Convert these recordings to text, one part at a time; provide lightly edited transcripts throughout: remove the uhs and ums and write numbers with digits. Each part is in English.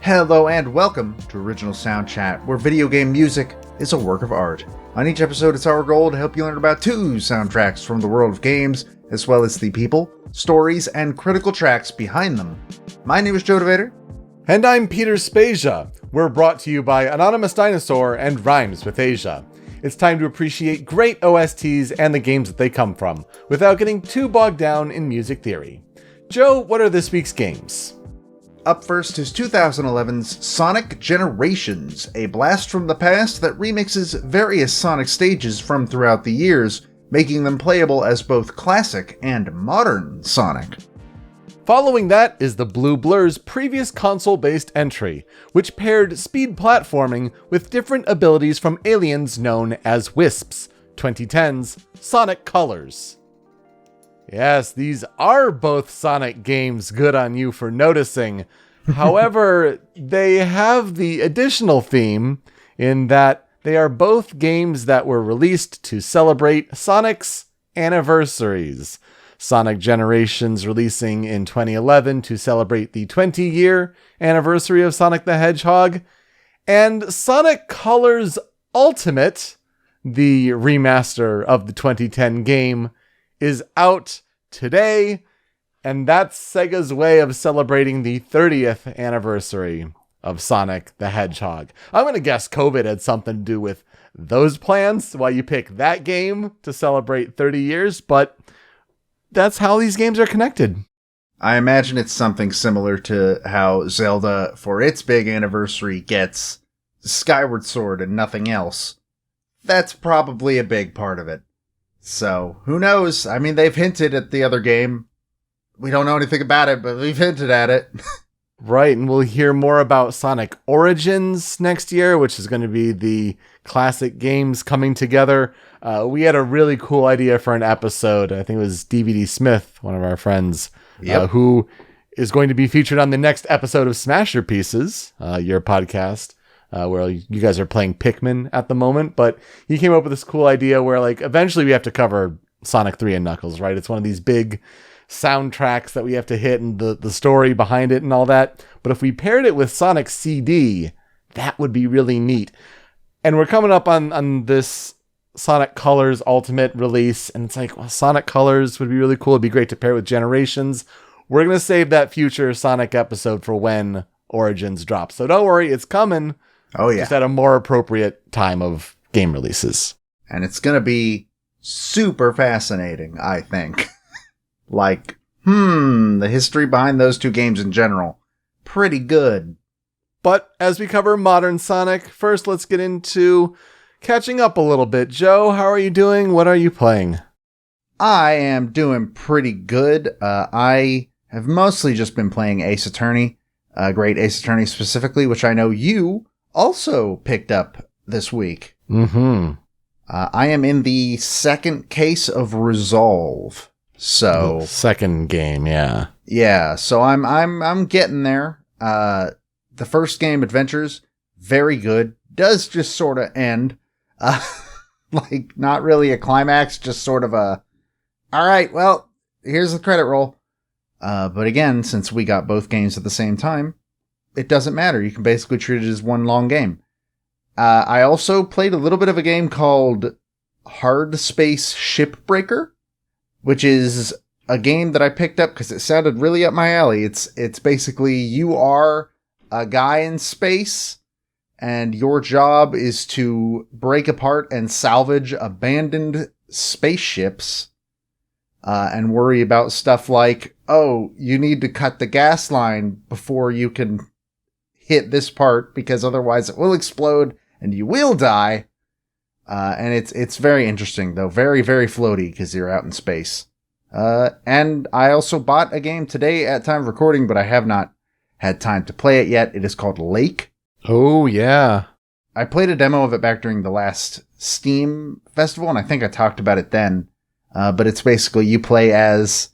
Hello and welcome to Original Soundchat, where video game music is a work of art. On each episode, it's our goal to help you learn about 2 soundtracks from the world of games, as well as the people, stories, and critical tracks behind them. My name is DeVader. And I'm Peter Spezia. We're brought to you by Anonymous Dinosaur and Rhymes with Asia. It's time to appreciate great OSTs and the games that they come from, without getting too bogged down in music theory. Joe, what are this week's games? Up first is 2011's Sonic Generations, a blast from the past that remixes various Sonic stages from throughout the years, making them playable as both classic and modern Sonic. Following that is the Blue Blur's previous console-based entry, which paired speed platforming with different abilities from aliens known as Wisps, 2010's Sonic Colors. Yes, these are both Sonic games, good on you for noticing. However, they have the additional theme in that they are both games that were released to celebrate Sonic's anniversaries. Sonic Generations releasing in 2011 to celebrate the 20-year anniversary of Sonic the Hedgehog, and Sonic Colors Ultimate, the remaster of the 2010 game, is out today, and that's Sega's way of celebrating the 30th anniversary of Sonic the Hedgehog. I'm going to guess COVID had something to do with those plans, why you pick that game to celebrate 30 years, but that's how these games are connected. I imagine it's something similar to how Zelda, for its big anniversary, gets Skyward Sword and nothing else. That's probably a big part of it. So, who knows? I mean, they've hinted at the other game. We don't know anything about it, but we've hinted at it. Right, and we'll hear more about Sonic Origins next year, which is going to be the classic games coming together. We had a really cool idea for an episode. I think it was DVD Smith, one of our friends, who is going to be featured on the next episode of Smasher Pieces, your podcast, where you guys are playing Pikmin at the moment. But he came up with this cool idea where, like, eventually we have to cover Sonic 3 and Knuckles, right? It's one of these big soundtracks that we have to hit and the story behind it and all that. But if we paired it with Sonic CD, that would be really neat. And we're coming up on this Sonic Colors Ultimate release, and it's like, well, Sonic Colors would be really cool. It'd be great to pair with Generations. We're going to save that future Sonic episode for when Origins drops. So don't worry, it's coming. Oh, yeah. Just at a more appropriate time of game releases. And it's going to be super fascinating, I think. Like, the history behind those 2 games in general. Pretty good. But as we cover modern Sonic, first let's get into catching up a little bit. Joe, how are you doing? What are you playing? I am doing pretty good. I have mostly just been playing Ace Attorney, Great Ace Attorney specifically, which I know you also picked up this week. Mm-hmm. I am in the second case of Resolve. So the second game, yeah. Yeah, so I'm getting there. The first game, Adventures, very good. Does just sort of end. Like, not really a climax, just sort of a, all right, well, here's the credit roll. But again, since we got both games at the same time, it doesn't matter. You can basically treat it as one long game. I also played a little bit of a game called Hard Space Shipbreaker, which is a game that I picked up because it sounded really up my alley. It's basically you are a guy in space, and your job is to break apart and salvage abandoned spaceships, and worry about stuff like, oh, you need to cut the gas line before you can hit this part, because otherwise it will explode and you will die. And it's very interesting, though. Very, very floaty, because you're out in space. And I also bought a game today at time of recording, but I have not had time to play it yet. It is called Lake. Oh, yeah. I played a demo of it back during the last Steam festival, and I think I talked about it then. But it's basically you play as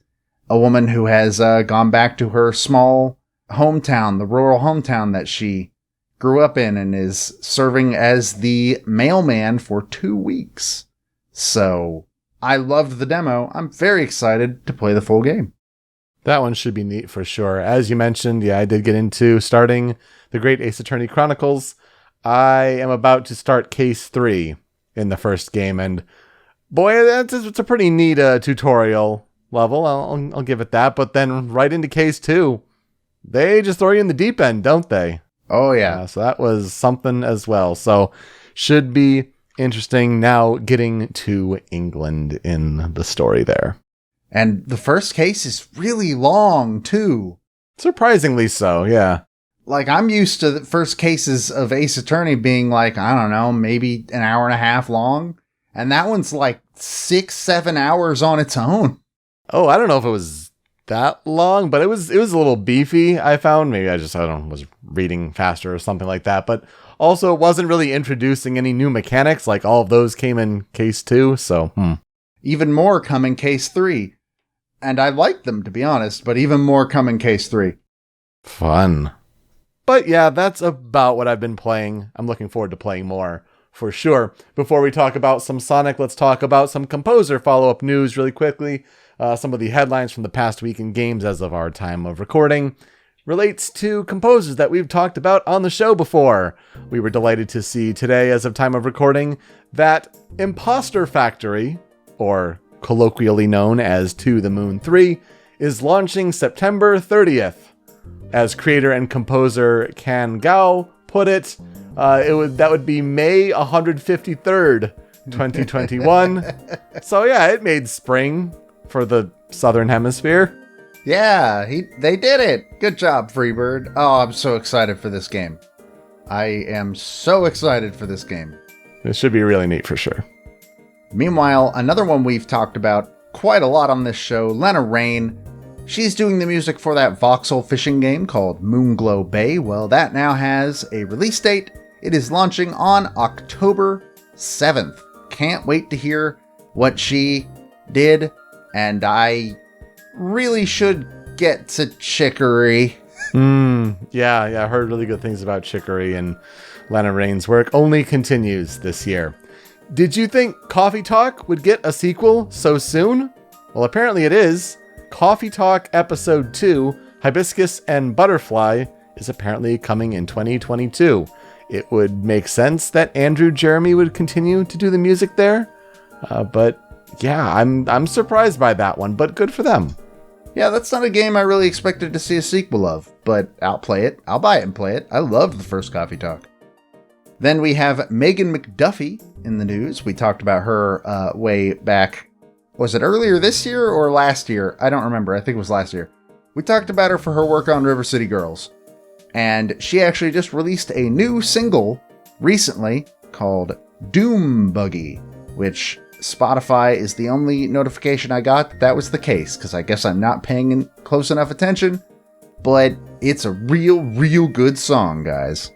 a woman who has gone back to her small hometown, the rural hometown that she grew up in, and is serving as the mailman for 2 weeks. So I loved the demo. I'm very excited to play the full game. That one should be neat for sure. As you mentioned, I did get into starting the Great Ace Attorney Chronicles. I am about to start Case 3 in the first game, and boy, it's a pretty neat tutorial level. I'll give it that. But then right into Case 2, they just throw you in the deep end, don't they? Oh, yeah. So that was something as well. So should be interesting now getting to England in the story there. And the first case is really long, too. Surprisingly so, yeah. Like, I'm used to the first cases of Ace Attorney being like, I don't know, maybe an hour and a half long. And that one's like 6-7 hours on its own. Oh, I don't know if it was that long, but it was a little beefy, I found. Maybe I don't know, was reading faster or something like that. But also, it wasn't really introducing any new mechanics. Like, all of those came in Case 2, so, Even more come in Case 3. And I like them, to be honest, but even more come in Case 3. Fun. But yeah, that's about what I've been playing. I'm looking forward to playing more, for sure. Before we talk about some Sonic, let's talk about some Composer follow-up news really quickly. Some of the headlines from the past week in games as of our time of recording relates to composers that we've talked about on the show before. We were delighted to see today, as of time of recording, that Imposter Factory, or colloquially known as To the Moon 3, is launching September 30th. As creator and composer Kan Gao put it, that would be May 153rd, 2021. So yeah, it made spring for the Southern Hemisphere. Yeah, they did it. Good job, Freebird. Oh, I'm so excited for this game. I am so excited for this game. It should be really neat for sure. Meanwhile, another one we've talked about quite a lot on this show, Lena Raine. She's doing the music for that voxel fishing game called Moonglow Bay. Well, that now has a release date. It is launching on October 7th. Can't wait to hear what she did, and I really should get to Chicory. Yeah, I heard really good things about Chicory, and Lena Raine's work only continues this year. Did you think Coffee Talk would get a sequel so soon? Well, apparently it is. Coffee Talk Episode 2, Hibiscus and Butterfly, is apparently coming in 2022. It would make sense that Andrew Jeremy would continue to do the music there. But yeah, I'm surprised by that one, but good for them. Yeah, that's not a game I really expected to see a sequel of, but I'll play it. I'll buy it and play it. I loved the first Coffee Talk. Then we have Megan McDuffie in the news. We talked about her way back. Was it earlier this year or last year? I don't remember. I think it was last year. We talked about her for her work on River City Girls. And she actually just released a new single recently called Doom Buggy, which Spotify is the only notification I got that was the case, because I guess I'm not paying close enough attention. But it's a real good song, guys.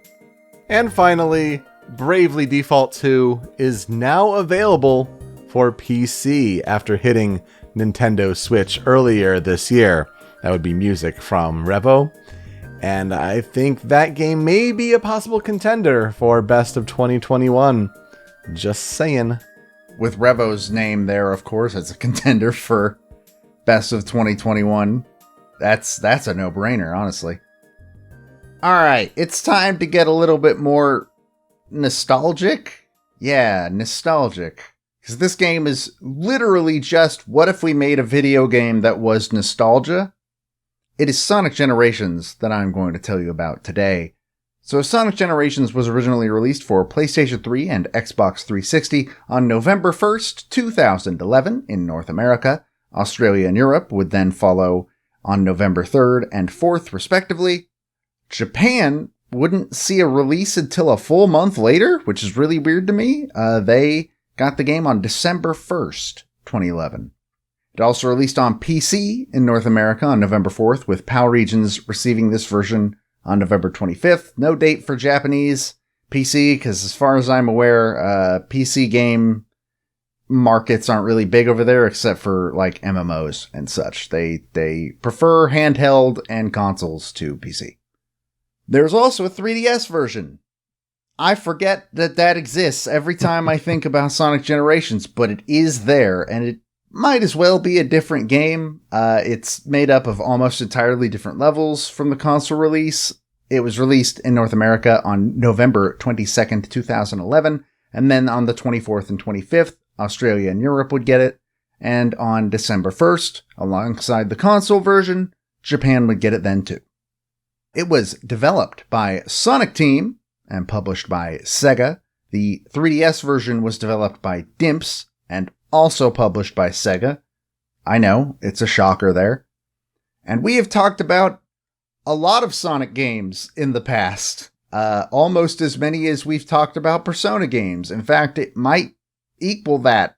And finally, Bravely Default 2 is now available for PC after hitting Nintendo Switch earlier this year. That would be music from Revo. And I think that game may be a possible contender for Best of 2021. Just saying. With Revo's name there, of course, as a contender for Best of 2021. That's a no-brainer, honestly. Alright, it's time to get a little bit more nostalgic. Yeah, nostalgic. Because this game is literally just, what if we made a video game that was nostalgia? It is Sonic Generations that I'm going to tell you about today. So Sonic Generations was originally released for PlayStation 3 and Xbox 360 on November 1st, 2011 in North America. Australia and Europe would then follow on November 3rd and 4th, respectively. Japan wouldn't see a release until a full month later, which is really weird to me. They got the game on December 1st, 2011. It also released on PC in North America on November 4th, with PAL regions receiving this version on November 25th. No date for Japanese PC, because as far as I'm aware, PC game markets aren't really big over there, except for like MMOs and such. They prefer handheld and consoles to PC. There's also a 3DS version. I forget that exists every time I think about Sonic Generations, but it is there, and it might as well be a different game. It's made up of almost entirely different levels from the console release. It was released in North America on November 22nd, 2011, and then on the 24th and 25th, Australia and Europe would get it, and on December 1st, alongside the console version, Japan would get it then too. It was developed by Sonic Team and published by Sega. The 3DS version was developed by Dimps and also published by Sega. I know, it's a shocker there. And we have talked about a lot of Sonic games in the past. Almost as many as we've talked about Persona games. In fact, it might equal that.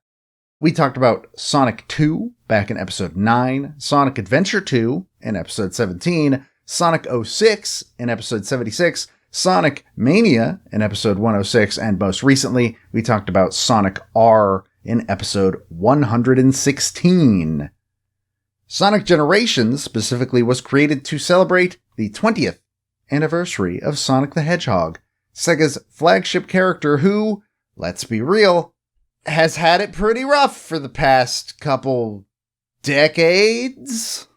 We talked about Sonic 2 back in episode 9, Sonic Adventure 2 in episode 17, Sonic 06 in episode 76, Sonic Mania in episode 106, and most recently, we talked about Sonic R in episode 116. Sonic Generations specifically was created to celebrate the 20th anniversary of Sonic the Hedgehog, Sega's flagship character who, let's be real, has had it pretty rough for the past couple decades,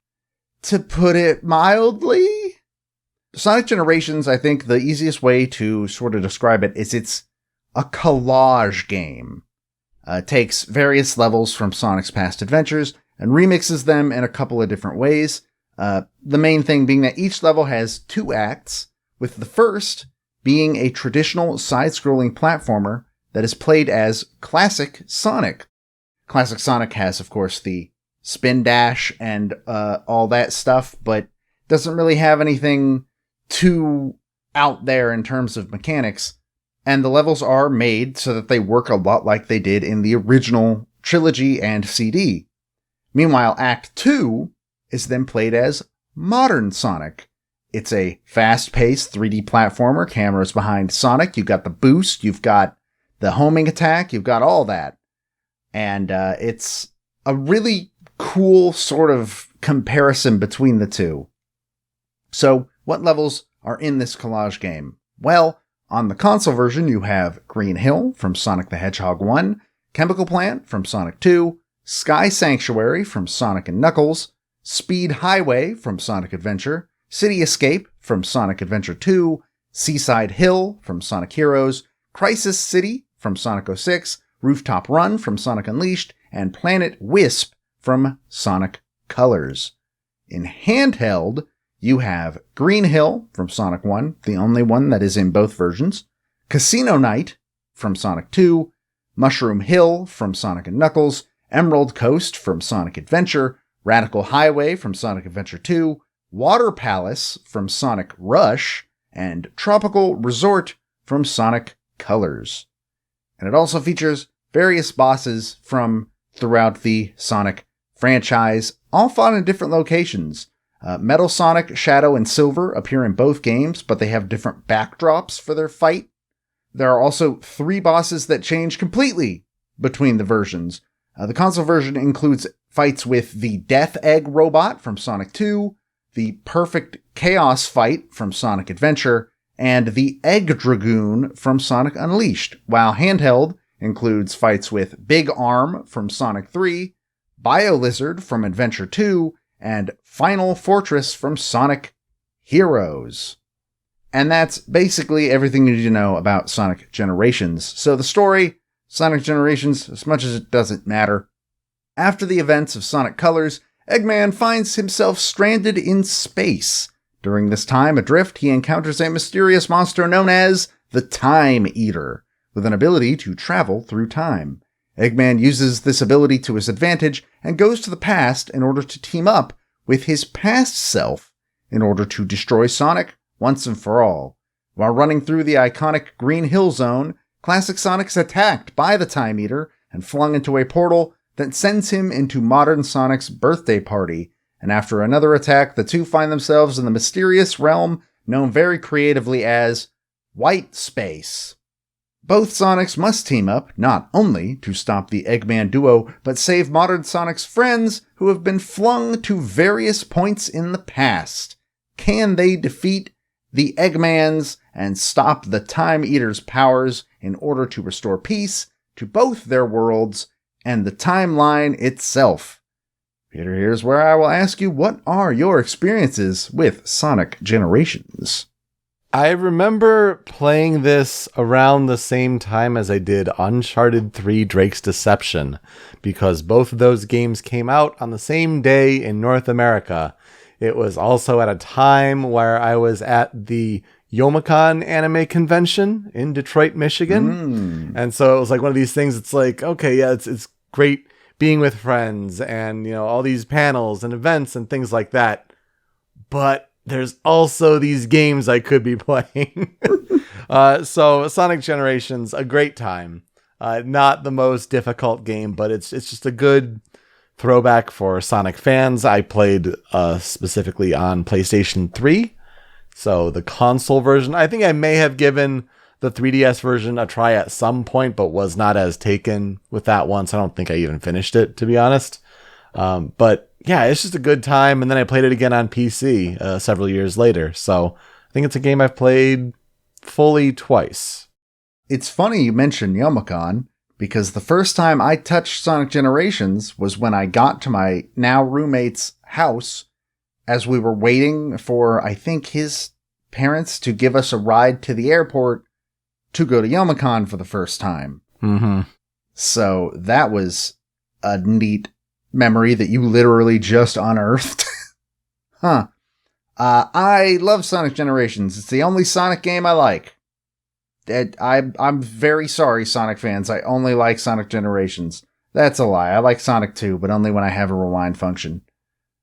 to put it mildly. Sonic Generations, I think the easiest way to sort of describe it is it's a collage game. It takes various levels from Sonic's past adventures and remixes them in a couple of different ways. The main thing being that each level has 2 acts, with the first being a traditional side-scrolling platformer that is played as Classic Sonic. Classic Sonic has, of course, the spin dash and all that stuff, but doesn't really have anything too out there in terms of mechanics. And the levels are made so that they work a lot like they did in the original trilogy and CD. Meanwhile, Act 2 is then played as Modern Sonic. It's a fast-paced 3D platformer, cameras behind Sonic, you've got the boost, you've got the homing attack, you've got all that. And it's a really cool sort of comparison between the two. So, what levels are in this collage game? Well, on the console version, you have Green Hill from Sonic the Hedgehog 1, Chemical Plant from Sonic 2, Sky Sanctuary from Sonic and Knuckles, Speed Highway from Sonic Adventure, City Escape from Sonic Adventure 2, Seaside Hill from Sonic Heroes, Crisis City from Sonic 06, Rooftop Run from Sonic Unleashed, and Planet Wisp from Sonic Colors. In handheld, you have Green Hill from Sonic 1, the only one that is in both versions, Casino Night from Sonic 2, Mushroom Hill from Sonic and Knuckles, Emerald Coast from Sonic Adventure, Radical Highway from Sonic Adventure 2, Water Palace from Sonic Rush, and Tropical Resort from Sonic Colors. And it also features various bosses from throughout the Sonic franchise, all fought in different locations. Metal Sonic, Shadow, and Silver appear in both games, but they have different backdrops for their fight. There are also 3 bosses that change completely between the versions. The console version includes fights with the Death Egg Robot from Sonic 2, the Perfect Chaos Fight from Sonic Adventure, and the Egg Dragoon from Sonic Unleashed, while handheld includes fights with Big Arm from Sonic 3, Bio-Lizard from Adventure 2, and Final Fortress from Sonic Heroes. And that's basically everything you need to know about Sonic Generations. So the story, Sonic Generations, as much as it doesn't matter. After the events of Sonic Colors, Eggman finds himself stranded in space. During this time adrift, he encounters a mysterious monster known as the Time Eater, with an ability to travel through time. Eggman uses this ability to his advantage and goes to the past in order to team up with his past self in order to destroy Sonic once and for all. While running through the iconic Green Hill Zone, Classic Sonic's attacked by the Time Eater and flung into a portal that sends him into Modern Sonic's birthday party, and after another attack, the two find themselves in the mysterious realm known very creatively as White Space. Both Sonics must team up, not only to stop the Eggman duo, but save Modern Sonic's friends who have been flung to various points in the past. Can they defeat the Eggmans and stop the Time Eater's powers in order to restore peace to both their worlds and the timeline itself. Peter, here's where I will ask you, what are your experiences with Sonic Generations? I remember playing this around the same time as I did Uncharted 3 Drake's Deception, because both of those games came out on the same day in North America. It was also at a time where I was at the Youmacon anime convention in Detroit, Michigan. And so it was like one of these things, it's like, okay, yeah, it's great being with friends and, you know, all these panels and events and things like that. But there's also these games I could be playing. So Sonic Generations, a great time. Not the most difficult game, but it's just a good throwback for Sonic fans. I played specifically on PlayStation 3. So the console version, I think I may have given the 3DS version a try at some point, but was not as taken with that one. So I don't think I even finished it, to be honest. But yeah, it's just a good time. And then I played it again on PC several years later. So I think it's a game I've played fully twice. It's funny you mentioned Youmacon, because the first time I touched Sonic Generations was when I got to my now roommate's house as we were waiting for, I think, his parents to give us a ride to the airport to go to Youmacon for the first time. Mm-hmm. So that was a neat memory that you literally just unearthed. Huh. I love Sonic Generations. It's the only Sonic game I like. I'm very sorry, Sonic fans. I only like Sonic Generations. That's a lie. I like Sonic 2, but only when I have a rewind function.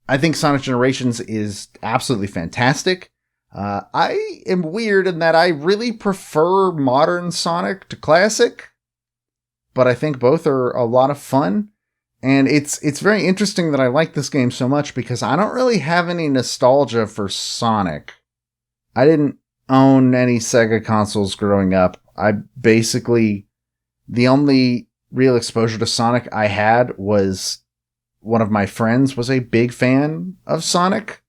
I think Sonic Generations is absolutely fantastic. I am weird in that I really prefer modern Sonic to classic, but I think both are a lot of fun. And it's very interesting that I like this game so much because I don't really have any nostalgia for Sonic. I didn't own any Sega consoles growing up. The only real exposure to Sonic I had was one of my friends was a big fan of Sonic,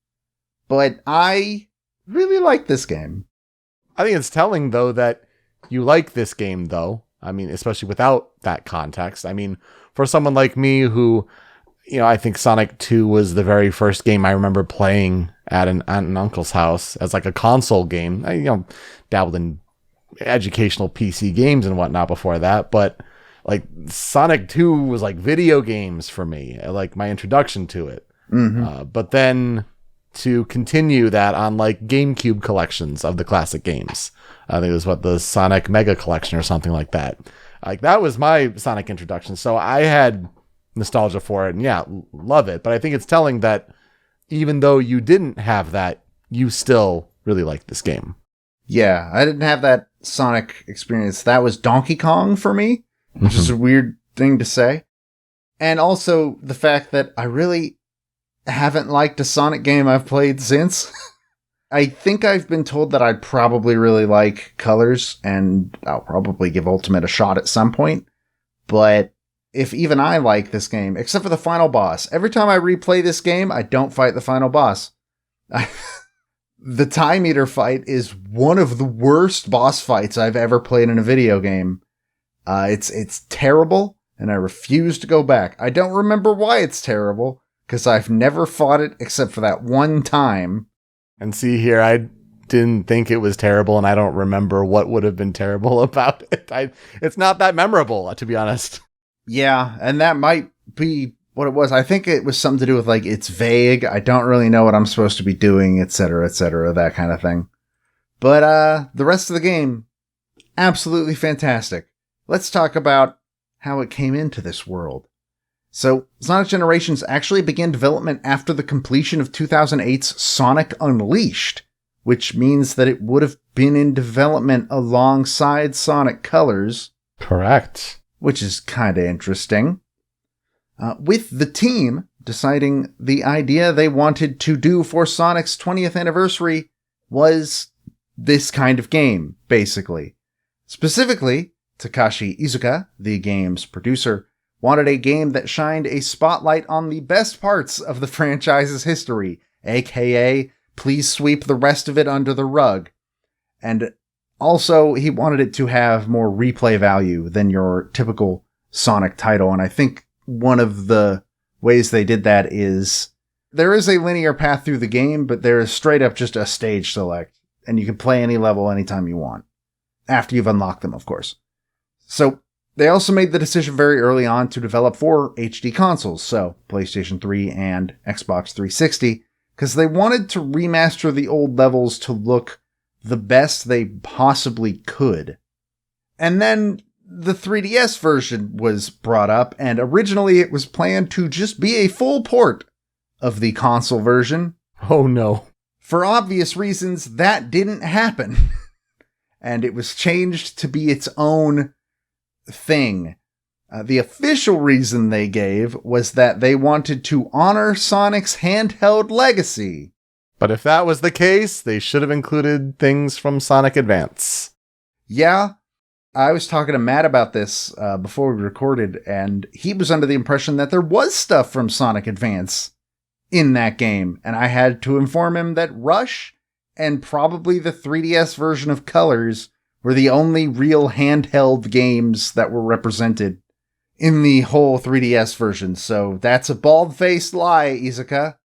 but I really like this game. I think it's telling, though, that you like this game, though. I mean, especially without that context. I mean, for someone like me who, you know, I think Sonic 2 was the very first game I remember playing at an aunt and uncle's house as like a console game. I, dabbled in educational PC games and whatnot before that, but like Sonic 2 was like video games for me, like my introduction to it. Mm-hmm. But then to continue that on like GameCube collections of the classic games. I think it was the Sonic Mega Collection or something like that. Like that was my Sonic introduction. So I had nostalgia for it and yeah, love it. But I think it's telling that even though you didn't have that, you still really like this game. Yeah, I didn't have that Sonic experience. That was Donkey Kong for me, which is a weird thing to say. And also the fact that I really haven't liked a Sonic game I've played since. I think I've been told that I'd probably really like Colors, and I'll probably give Ultimate a shot at some point. But if even I like this game, except for the final boss, every time I replay this game, I don't fight the final boss. The Time Eater fight is one of the worst boss fights I've ever played in a video game. It's terrible, and I refuse to go back. I don't remember why it's terrible, because I've never fought it except for that one time. And see here, I didn't think it was terrible, and I don't remember what would have been terrible about it. It's not that memorable, to be honest. Yeah, and that might be what it was. I think it was something to do with, like, it's vague. I don't really know what I'm supposed to be doing, etc., that kind of thing. But the rest of the game, absolutely fantastic. Let's talk about how it came into this world. So, Sonic Generations actually began development after the completion of 2008's Sonic Unleashed, which means that it would have been in development alongside Sonic Colors. Correct. Which is kind of interesting. With the team deciding the idea they wanted to do for Sonic's 20th anniversary was this kind of game, basically. Specifically, Takashi Iizuka, the game's producer, wanted a game that shined a spotlight on the best parts of the franchise's history, aka, please sweep the rest of it under the rug. And also, he wanted it to have more replay value than your typical Sonic title. And I think one of the ways they did that is there is a linear path through the game, but there is straight up just a stage select. And you can play any level anytime you want. After you've unlocked them, of course. So they also made the decision very early on to develop for HD consoles, so PlayStation 3 and Xbox 360, because they wanted to remaster the old levels to look the best they possibly could. And then the 3DS version was brought up, and originally it was planned to just be a full port of the console version. Oh no. For obvious reasons, that didn't happen. And it was changed to be its own thing. The official reason they gave was that they wanted to honor Sonic's handheld legacy. But if that was the case, they should have included things from Sonic Advance. Yeah, I was talking to Matt about this before we recorded, and he was under the impression that there was stuff from Sonic Advance in that game, and I had to inform him that Rush and probably the 3DS version of Colors were the only real handheld games that were represented in the whole 3DS version. So that's a bald-faced lie, Izuka.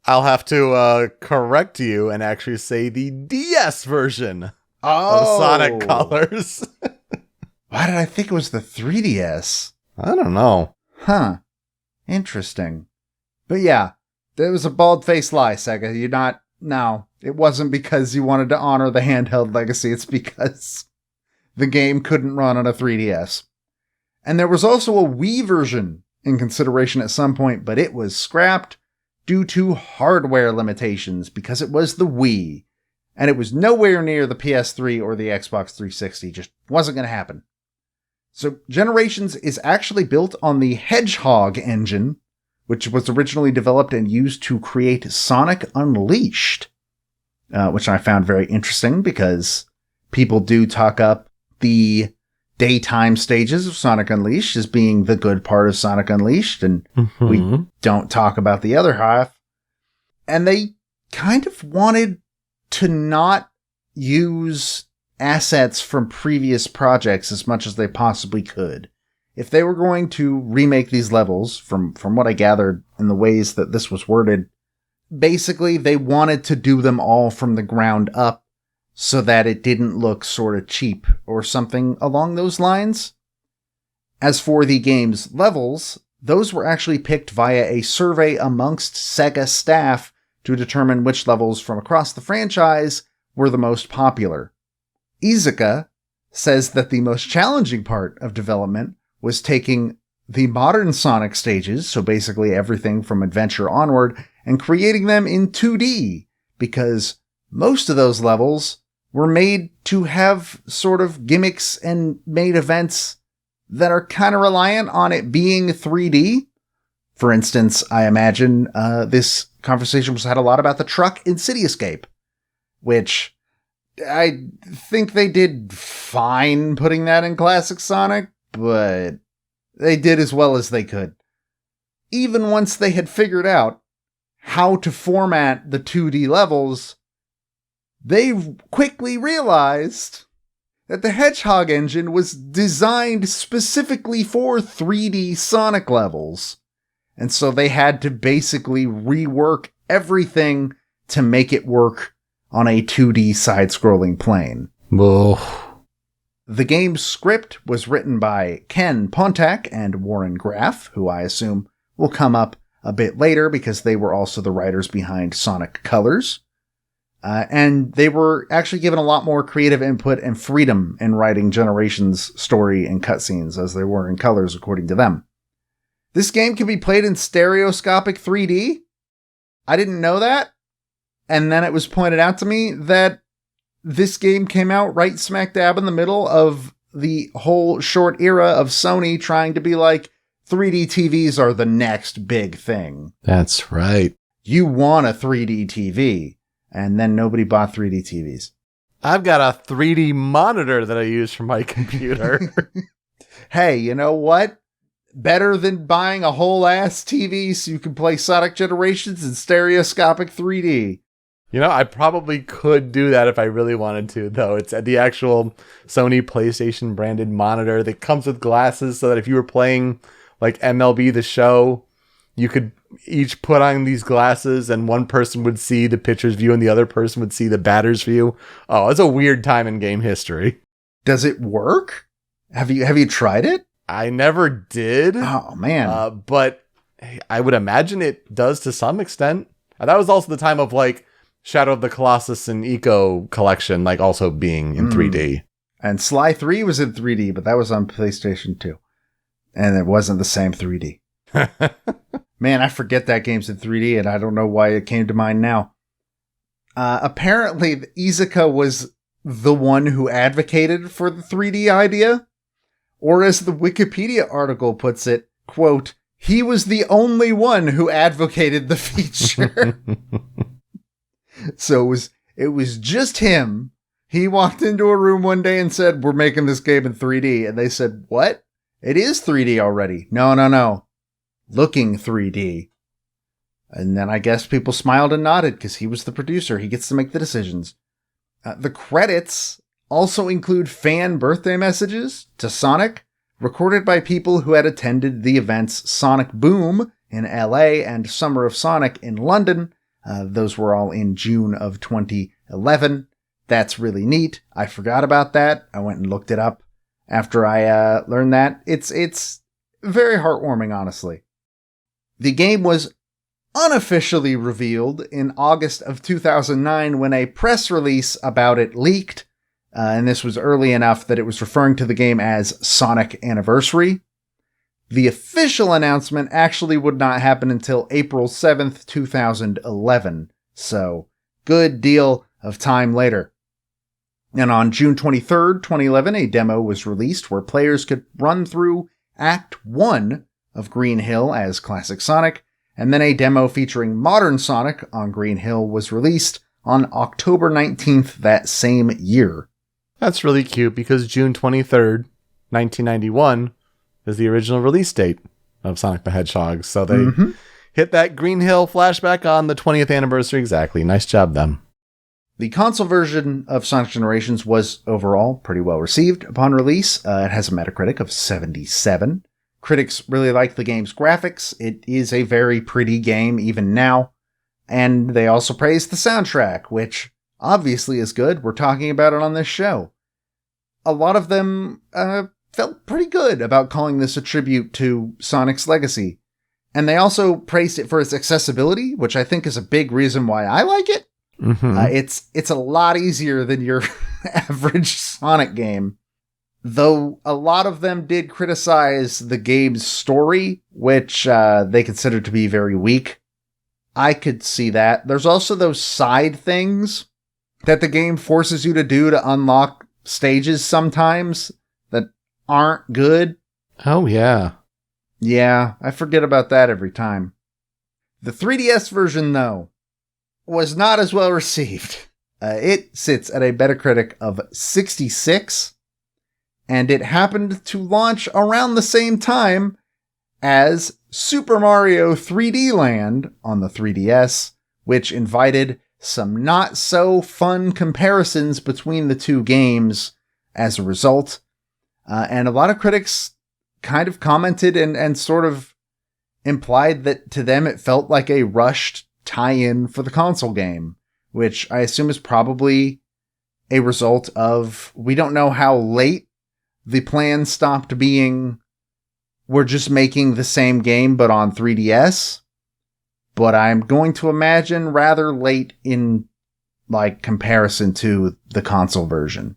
I'll have to correct you and actually say the DS version of Sonic Colors. Why did I think it was the 3DS? I don't know. Huh. Interesting. But yeah, there was a bald-faced lie, Sega. You're not... No, it wasn't because you wanted to honor the handheld legacy. It's because the game couldn't run on a 3DS. And there was also a Wii version in consideration at some point, but it was scrapped due to hardware limitations because it was the Wii. And it was nowhere near the PS3 or the Xbox 360. Just wasn't going to happen. So Generations is actually built on the Hedgehog engine, which was originally developed and used to create Sonic Unleashed, which I found very interesting because people do talk up the daytime stages of Sonic Unleashed as being the good part of Sonic Unleashed, and we don't talk about the other half. And they kind of wanted to not use assets from previous projects as much as they possibly could. If they were going to remake these levels, from what I gathered in the ways that this was worded, basically they wanted to do them all from the ground up so that it didn't look sort of cheap or something along those lines. As for the game's levels, those were actually picked via a survey amongst Sega staff to determine which levels from across the franchise were the most popular. Izuka says that the most challenging part of development was taking the modern Sonic stages, so basically everything from Adventure onward, and creating them in 2D, because most of those levels were made to have sort of gimmicks and made events that are kind of reliant on it being 3D. For instance, I imagine this conversation was had a lot about the truck in City Escape, which I think they did fine putting that in Classic Sonic, but they did as well as they could. Even once they had figured out how to format the 2D levels, they quickly realized that the Hedgehog engine was designed specifically for 3D Sonic levels. And so they had to basically rework everything to make it work on a 2D side-scrolling plane. Oh. The game's script was written by Ken Pontac and Warren Graff, who I assume will come up a bit later because they were also the writers behind Sonic Colors. And they were actually given a lot more creative input and freedom in writing Generations' story and cutscenes as they were in Colors, according to them. This game can be played in stereoscopic 3D. I didn't know that. And then it was pointed out to me that this game came out right smack dab in the middle of the whole short era of Sony trying to be like, 3D TVs are the next big thing. That's right. You want a 3D TV. And then nobody bought 3D TVs. I've got a 3D monitor that I use for my computer. Hey, you know what? Better than buying a whole ass TV so you can play Sonic Generations in stereoscopic 3D. I probably could do that if I really wanted to, though. It's the actual Sony PlayStation branded monitor that comes with glasses so that if you were playing like MLB The Show, you could each put on these glasses and one person would see the pitcher's view and the other person would see the batter's view. Oh, it's a weird time in game history. Does it work? Have you tried it? I never did. Oh, man. But I would imagine it does to some extent. That was also the time of like Shadow of the Colossus and Eco Collection, like also being in 3D. And Sly 3 was in 3D, but that was on PlayStation 2. And it wasn't the same 3D. Man, I forget that game's in 3D, and I don't know why it came to mind now. Apparently, Izuka was the one who advocated for the 3D idea. Or as the Wikipedia article puts it, quote, he was the only one who advocated the feature. So it was just him. He walked into a room one day and said, we're making this game in 3D. And they said, what? It is 3D already. No. Looking 3D. And then I guess people smiled and nodded because he was the producer. He gets to make the decisions. The credits also include fan birthday messages to Sonic, recorded by people who had attended the events Sonic Boom in LA and Summer of Sonic in London. Those were all in June of 2011. That's really neat. I forgot about that. I went and looked it up after I learned that. It's very heartwarming, honestly. The game was unofficially revealed in August of 2009 when a press release about it leaked. And this was early enough that it was referring to the game as Sonic Anniversary. The official announcement actually would not happen until April 7th, 2011. So, good deal of time later. And on June 23rd, 2011, a demo was released where players could run through Act 1 of Green Hill as Classic Sonic, and then a demo featuring Modern Sonic on Green Hill was released on October 19th that same year. That's really cute because June 23rd, 1991 is the original release date of Sonic the Hedgehog. So they hit that Green Hill flashback on the 20th anniversary exactly. Nice job, them. The console version of Sonic Generations was overall pretty well received upon release. It has a Metacritic of 77. Critics really liked the game's graphics. It is a very pretty game even now. And they also praised the soundtrack, which obviously is good. We're talking about it on this show. A lot of them felt pretty good about calling this a tribute to Sonic's legacy. And they also praised it for its accessibility, which I think is a big reason why I like it. It's a lot easier than your average Sonic game. Though a lot of them did criticize the game's story, which they considered to be very weak. I could see that. There's also those side things that the game forces you to do to unlock stages sometimes that aren't good. Oh, yeah. Yeah, I forget about that every time. The 3DS version, though, was not as well received. It sits at a Metacritic of 66, and it happened to launch around the same time as Super Mario 3D Land on the 3DS, which invited some not so fun comparisons between the two games as a result. And a lot of critics kind of commented and sort of implied that to them it felt like a rushed tie-in for the console game, which I assume is probably a result of, we don't know how late the plan stopped being, we're just making the same game but on 3DS. But I'm going to imagine rather late in like comparison to the console version.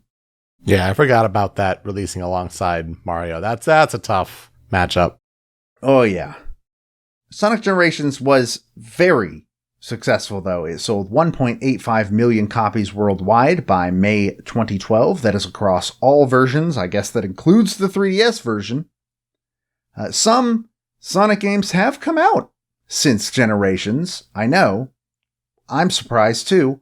Yeah, I forgot about that releasing alongside Mario. That's a tough matchup. Oh yeah. Sonic Generations was very successful though. It sold 1.85 million copies worldwide by May 2012. That is across all versions. I guess that includes the 3DS version. Some Sonic games have come out since Generations. I know. I'm surprised too.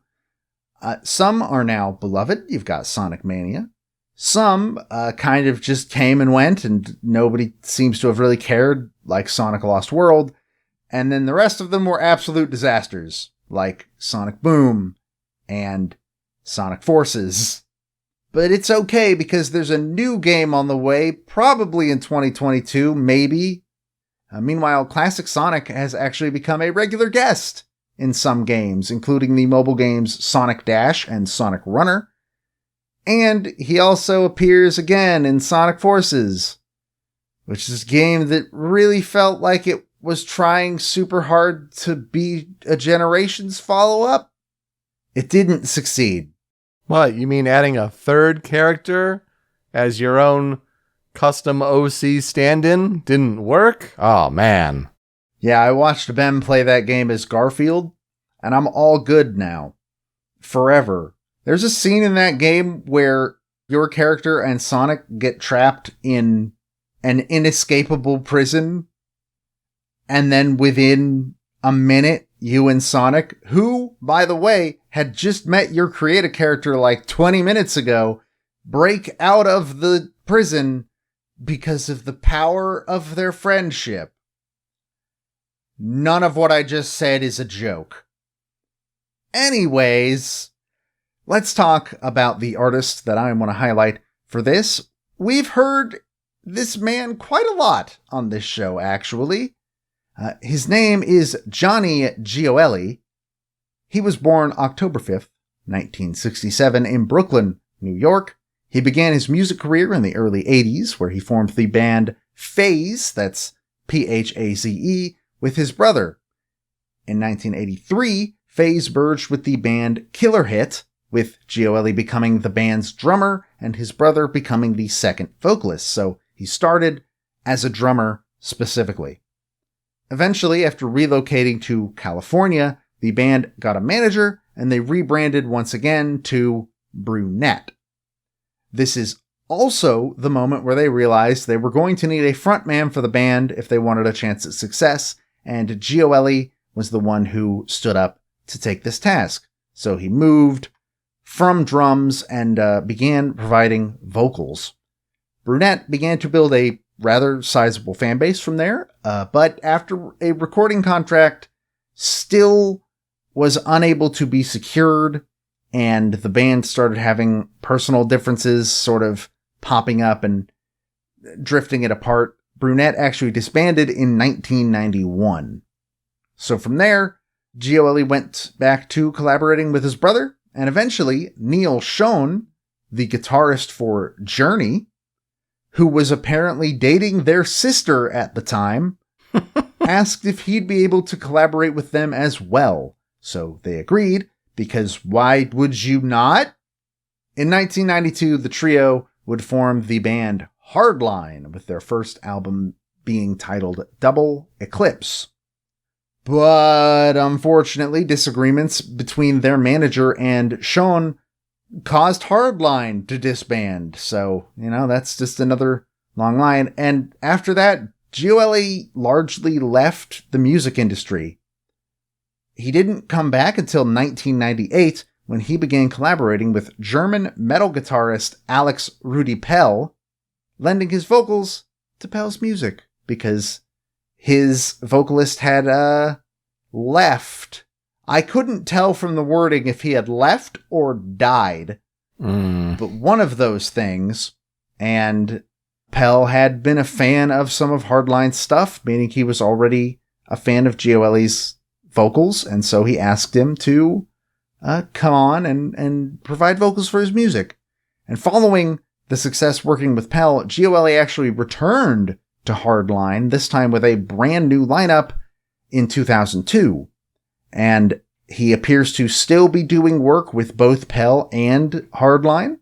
Some are now beloved. You've got Sonic Mania. Some kind of just came and went and nobody seems to have really cared, like Sonic Lost World. And then the rest of them were absolute disasters, like Sonic Boom and Sonic Forces. But it's okay because there's a new game on the way, probably in 2022, maybe. Meanwhile, Classic Sonic has actually become a regular guest in some games, including the mobile games Sonic Dash and Sonic Runner. And he also appears again in Sonic Forces, which is a game that really felt like it was trying super hard to be a Generations follow-up. It didn't succeed. What, you mean adding a third character as your own custom OC stand-in didn't work? Oh, man. Yeah, I watched Ben play that game as Garfield, and I'm all good now. Forever. There's a scene in that game where your character and Sonic get trapped in an inescapable prison, and then within a minute, you and Sonic, who, by the way, had just met your creative character like 20 minutes ago, break out of the prison because of the power of their friendship. None of what I just said is a joke. Anyways, let's talk about the artist that I want to highlight for this. We've heard this man quite a lot on this show, actually. His name is Johnny Gioeli. He was born October 5th, 1967 in Brooklyn, New York. He began his music career in the early 80s, where he formed the band Phase, that's Phaze, with his brother. In 1983, Phase merged with the band Killer Hit, with Gioeli becoming the band's drummer and his brother becoming the second vocalist, so he started as a drummer specifically. Eventually, after relocating to California, the band got a manager and they rebranded once again to Brunette. This is also the moment where they realized they were going to need a frontman for the band if they wanted a chance at success, and Gioeli was the one who stood up to take this task. So he moved from drums and began providing vocals. Brunette began to build a rather sizable fan base from there, but after a recording contract still was unable to be secured, and the band started having personal differences sort of popping up and drifting it apart, Brunette actually disbanded in 1991. So from there, Gioeli went back to collaborating with his brother, and eventually Neil Schon, the guitarist for Journey, who was apparently dating their sister at the time, asked if he'd be able to collaborate with them as well. So they agreed, because why would you not? In 1992, the trio would form the band Hardline, with their first album being titled Double Eclipse. But unfortunately, disagreements between their manager and Schon caused Hardline to disband. So, that's just another long line. And after that, Gioeli largely left the music industry. He didn't come back until 1998 when he began collaborating with German metal guitarist Alex Rudi Pell, lending his vocals to Pell's music because his vocalist had left. I couldn't tell from the wording if he had left or died, but one of those things. And Pell had been a fan of some of Hardline's stuff, meaning he was already a fan of Gioeli's vocals, and so he asked him to come on and provide vocals for his music. And following the success working with Pell, Gioeli actually returned to Hardline, this time with a brand new lineup in 2002. And he appears to still be doing work with both Pell and Hardline,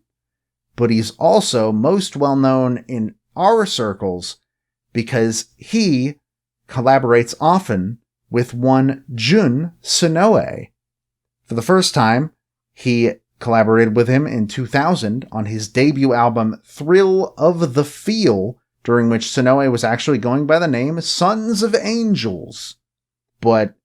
but he's also most well known in our circles because he collaborates often with one Jun Sonoe. For the first time, he collaborated with him in 2000 on his debut album Thrill of the Feel, during which Sonoe was actually going by the name Sons of Angels. But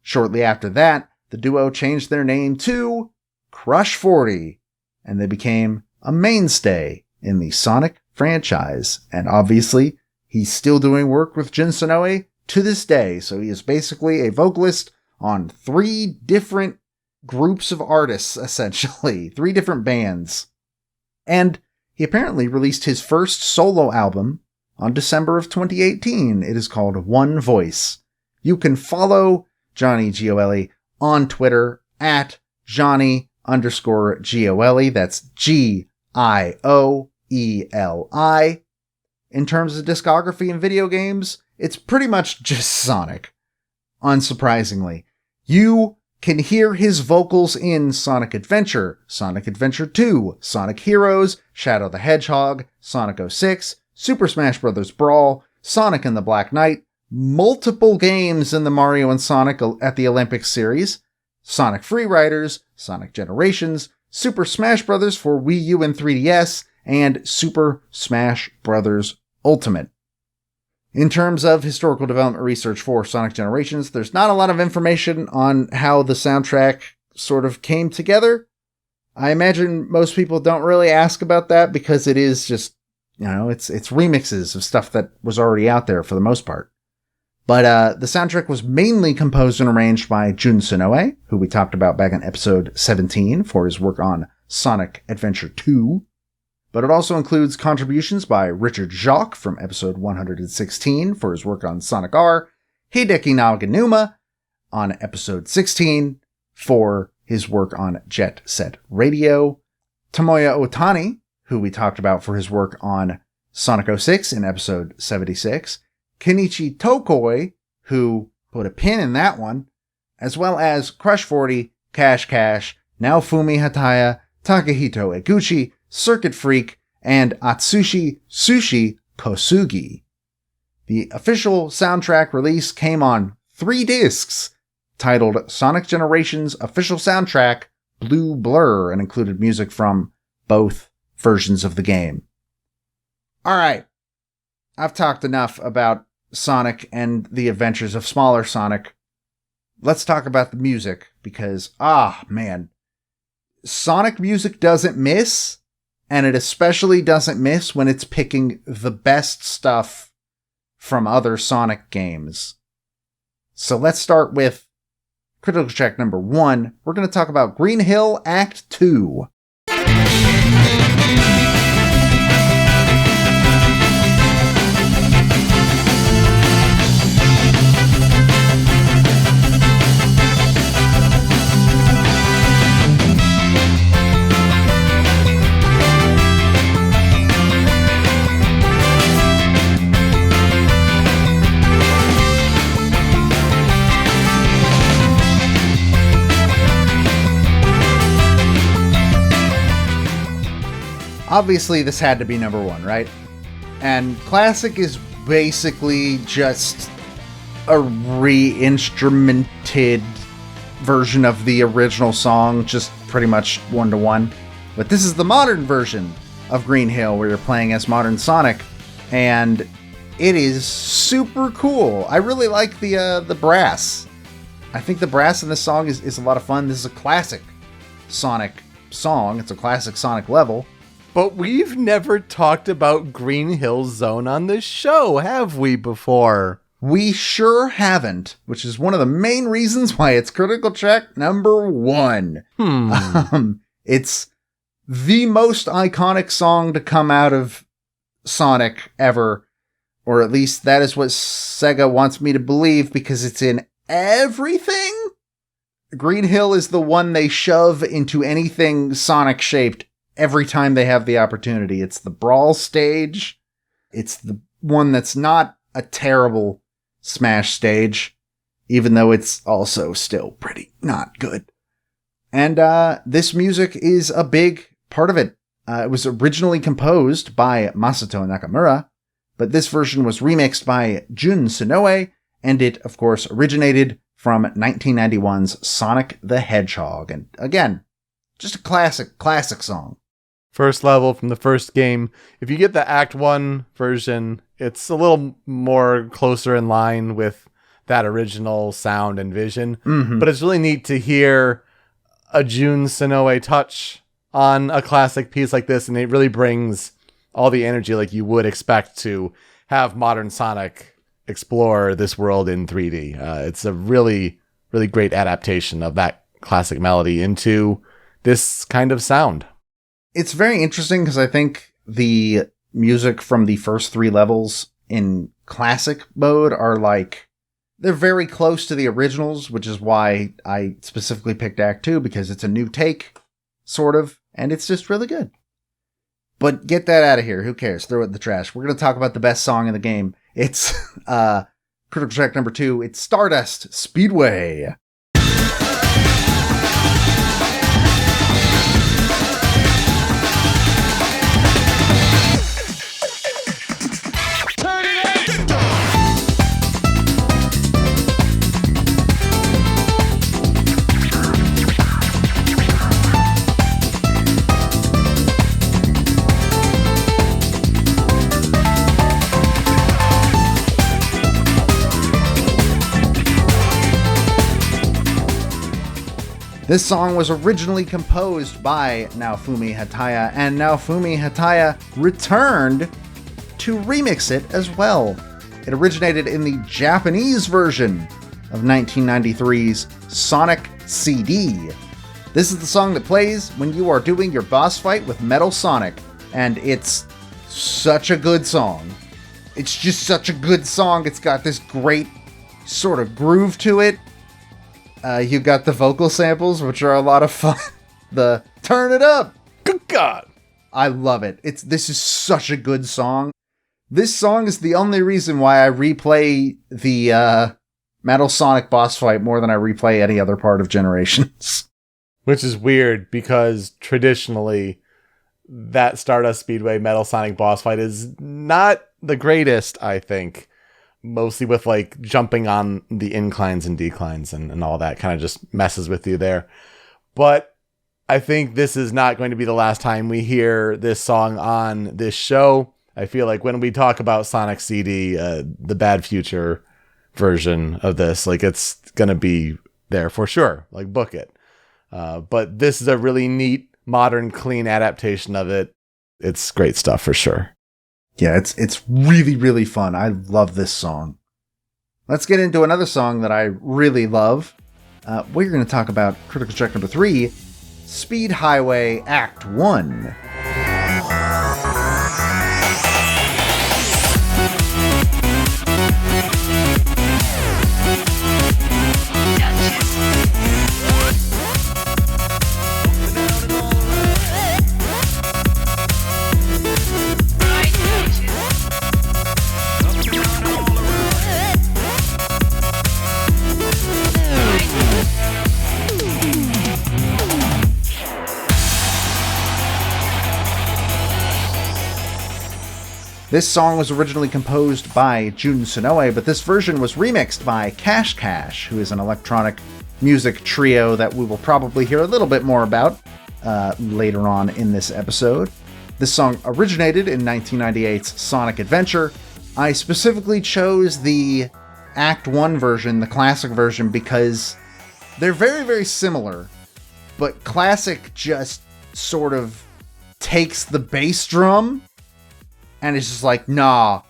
shortly after that, the duo changed their name to Crush 40, and they became a mainstay in the Sonic franchise. And obviously, he's still doing work with Jun Sonoe to this day, so he is basically a vocalist on 3 different groups of artists, essentially. 3 different bands. And he apparently released his first solo album on December of 2018. It is called One Voice. You can follow Johnny Gioeli on Twitter at Johnny_Gioeli. That's Gioeli. In terms of discography and video games, it's pretty much just Sonic. Unsurprisingly. You can hear his vocals in Sonic Adventure, Sonic Adventure 2, Sonic Heroes, Shadow the Hedgehog, Sonic 06, Super Smash Bros. Brawl, Sonic and the Black Knight, multiple games in the Mario and Sonic at the Olympics series, Sonic Freeriders, Sonic Generations, Super Smash Bros. For Wii U and 3DS, and Super Smash Bros. Ultimate. In terms of historical development research for Sonic Generations, there's not a lot of information on how the soundtrack sort of came together. I imagine most people don't really ask about that because it is just, it's remixes of stuff that was already out there for the most part. But the soundtrack was mainly composed and arranged by Jun Sonoe, who we talked about back in episode 17 for his work on Sonic Adventure 2. But it also includes contributions by Richard Jacques from episode 116 for his work on Sonic R, Hideki Naganuma on episode 16 for his work on Jet Set Radio, Tomoya Otani, who we talked about for his work on Sonic 06 in episode 76, Kenichi Tokoi, who put a pin in that one, as well as Crush 40, Cash Cash, Naofumi Hataya, Takahito Eguchi, Circuit Freak, and Atsushi Sushi Kosugi. The official soundtrack release came on 3 discs, titled Sonic Generations Official Soundtrack Blue Blur, and included music from both versions of the game. Alright, I've talked enough about Sonic and the adventures of smaller Sonic. Let's talk about the music, because, man, Sonic music doesn't miss. And it especially doesn't miss when it's picking the best stuff from other Sonic games. So let's start with Critical Check number 1. We're going to talk about Green Hill Act 2. Obviously, this had to be number 1, right? And Classic is basically just a re-instrumented version of the original song, just pretty much 1-to-1. But this is the modern version of Green Hill, where you're playing as modern Sonic, and it is super cool. I really like the brass. I think the brass in this song is a lot of fun. This is a classic Sonic song. It's a classic Sonic level. But we've never talked about Green Hill Zone on this show, have we, before? We sure haven't, which is one of the main reasons why it's Critical Check number 1. It's the most iconic song to come out of Sonic ever, or at least that is what Sega wants me to believe, because it's in everything. Green Hill is the one they shove into anything Sonic-shaped every time they have the opportunity. It's the Brawl stage. It's the one that's not a terrible Smash stage, even though it's also still pretty not good. And this music is a big part of it. It was originally composed by Masato Nakamura, but this version was remixed by Jun Sonoe, and it, of course, originated from 1991's Sonic the Hedgehog. And again, just a classic song. First level from the first game. If you get the Act 1 version, it's a little more closer in line with that original sound and vision. Mm-hmm. But it's really neat to hear a Jun Sonoe touch on a classic piece like this, and it really brings all the energy like you would expect to have modern Sonic explore this world in 3D. It's a really, really great adaptation of that classic melody into this kind of sound. It's very interesting because I think the music from the first 3 levels in classic mode are like, they're very close to the originals, which is why I specifically picked Act 2, because it's a new take, sort of, and it's just really good. But get that out of here. Who cares? Throw it in the trash. We're going to talk about the best song in the game. It's Critical Track number 2. It's Stardust Speedway. This song was originally composed by Naofumi Hataya, and Naofumi Hataya returned to remix it as well. It originated in the Japanese version of 1993's Sonic CD. This is the song that plays when you are doing your boss fight with Metal Sonic, and it's such a good song. It's just such a good song. It's got this great sort of groove to it. You got the vocal samples, which are a lot of fun. The turn it up. Good God. I love it. This is such a good song. This song is the only reason why I replay the Metal Sonic boss fight more than I replay any other part of Generations. Which is weird because traditionally that Stardust Speedway Metal Sonic boss fight is not the greatest, I think. Mostly with like jumping on the inclines and declines and all that kind of just messes with you there. But I think this is not going to be the last time we hear this song on this show. I feel like when we talk about Sonic CD, the Bad Future version of this, like it's going to be there for sure. Like book it. But this is a really neat, modern, clean adaptation of it. It's great stuff for sure. Yeah, it's really, really fun. I love this song. Let's get into another song that I really love. We're going to talk about Critical Track number 3, Speed Highway Act 1. This song was originally composed by Jun Sonoe, but this version was remixed by Cash Cash, who is an electronic music trio that we will probably hear a little bit more about later on in this episode. This song originated in 1998's Sonic Adventure. I specifically chose the Act 1 version, the classic version, because they're very, very similar, but classic just sort of takes the bass drum and it's just like, nah,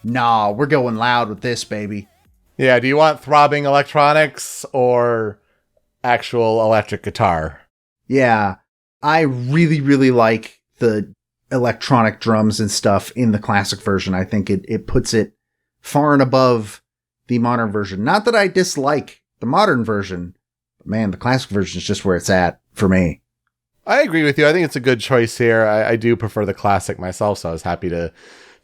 we're going loud with this, baby. Yeah, do you want throbbing electronics or actual electric guitar? Yeah, I really, really like the electronic drums and stuff in the classic version. I think it puts it far and above the modern version. Not that I dislike the modern version, but man, the classic version is just where it's at for me. I agree with you. I think it's a good choice here. I do prefer the classic myself, so I was happy to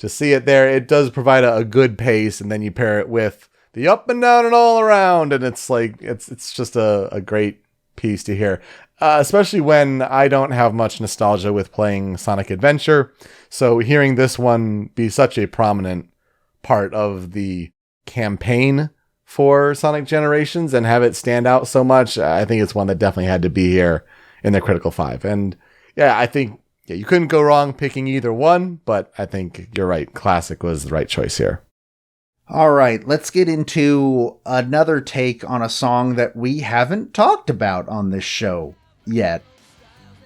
see it there. It does provide a good pace, and then you pair it with the up and down and all around, and it's like it's just a great piece to hear. Especially when I don't have much nostalgia with playing Sonic Adventure, so hearing this one be such a prominent part of the campaign for Sonic Generations and have it stand out so much, I think it's one that definitely had to be here in the Critical 5. And yeah, I think you couldn't go wrong picking either one, but I think you're right. Classic was the right choice here. All right, let's get into another take on a song that we haven't talked about on this show yet.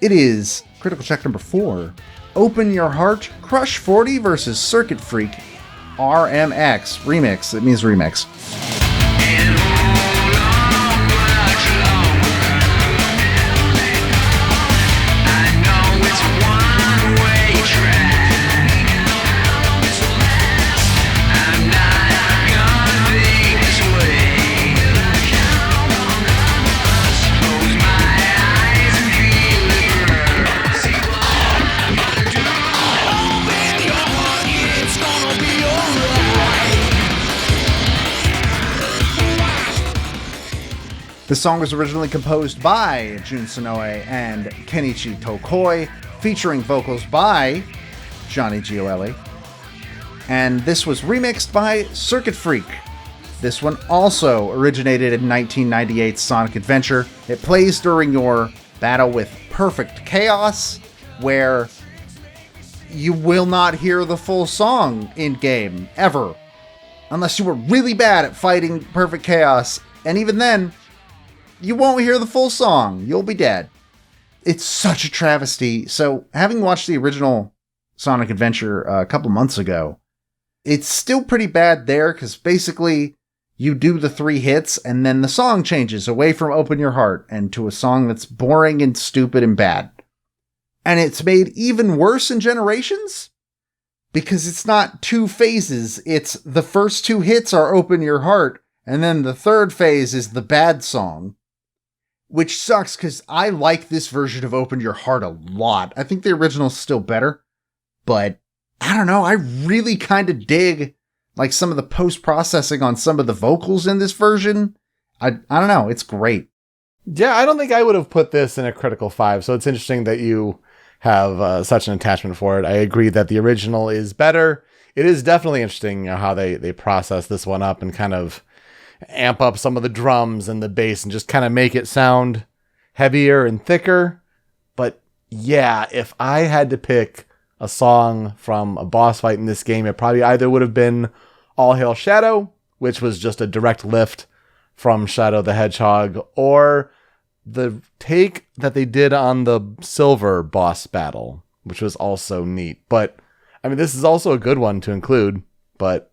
It is Critical Check number 4, Open Your Heart, Crush 40 versus Circuit Freak RMX Remix. It means remix. The song was originally composed by Jun Sonoe and Kenichi Tokoi, featuring vocals by Johnny Gioeli. And this was remixed by Circuit Freak. This one also originated in 1998's Sonic Adventure. It plays during your battle with Perfect Chaos, where you will not hear the full song in-game, ever. Unless you were really bad at fighting Perfect Chaos, and even then, you won't hear the full song. You'll be dead. It's such a travesty. So, having watched the original Sonic Adventure a couple months ago, it's still pretty bad there, because basically, you do the 3 hits, and then the song changes away from Open Your Heart, and to a song that's boring and stupid and bad. And it's made even worse in Generations, because it's not 2 phases. It's the first 2 hits are Open Your Heart, and then the 3rd phase is the bad song. Which sucks, because I like this version of Open Your Heart a lot. I think the original's still better, but I don't know, I really kind of dig like some of the post-processing on some of the vocals in this version. I don't know, it's great. Yeah, I don't think I would have put this in a critical 5, so it's interesting that you have such an attachment for it. I agree that the original is better. It is definitely interesting how they process this one up and kind of amp up some of the drums and the bass and just kind of make it sound heavier and thicker. But yeah, if I had to pick a song from a boss fight in this game, it probably either would have been All Hail Shadow, which was just a direct lift from Shadow the Hedgehog, or the take that they did on the Silver boss battle, which was also neat. But I mean, this is also a good one to include, but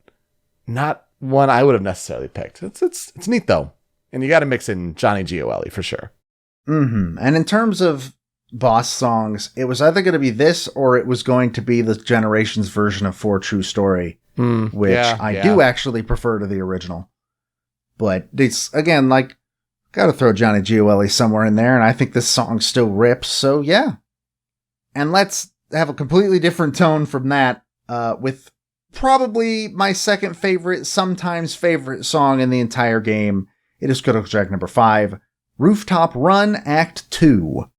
not one I would have necessarily picked. It's neat though, and you got to mix in Johnny Gioeli for sure. Mm-hmm. And in terms of boss songs, it was either going to be this or it was going to be the Generations version of For True Story, which I do actually prefer to the original. But it's, again, like, got to throw Johnny Gioeli somewhere in there, and I think this song still rips, so yeah. And let's have a completely different tone from that, with probably my second favorite, sometimes favorite song in the entire game. It is Critical Track number 5, Rooftop Run Act 2.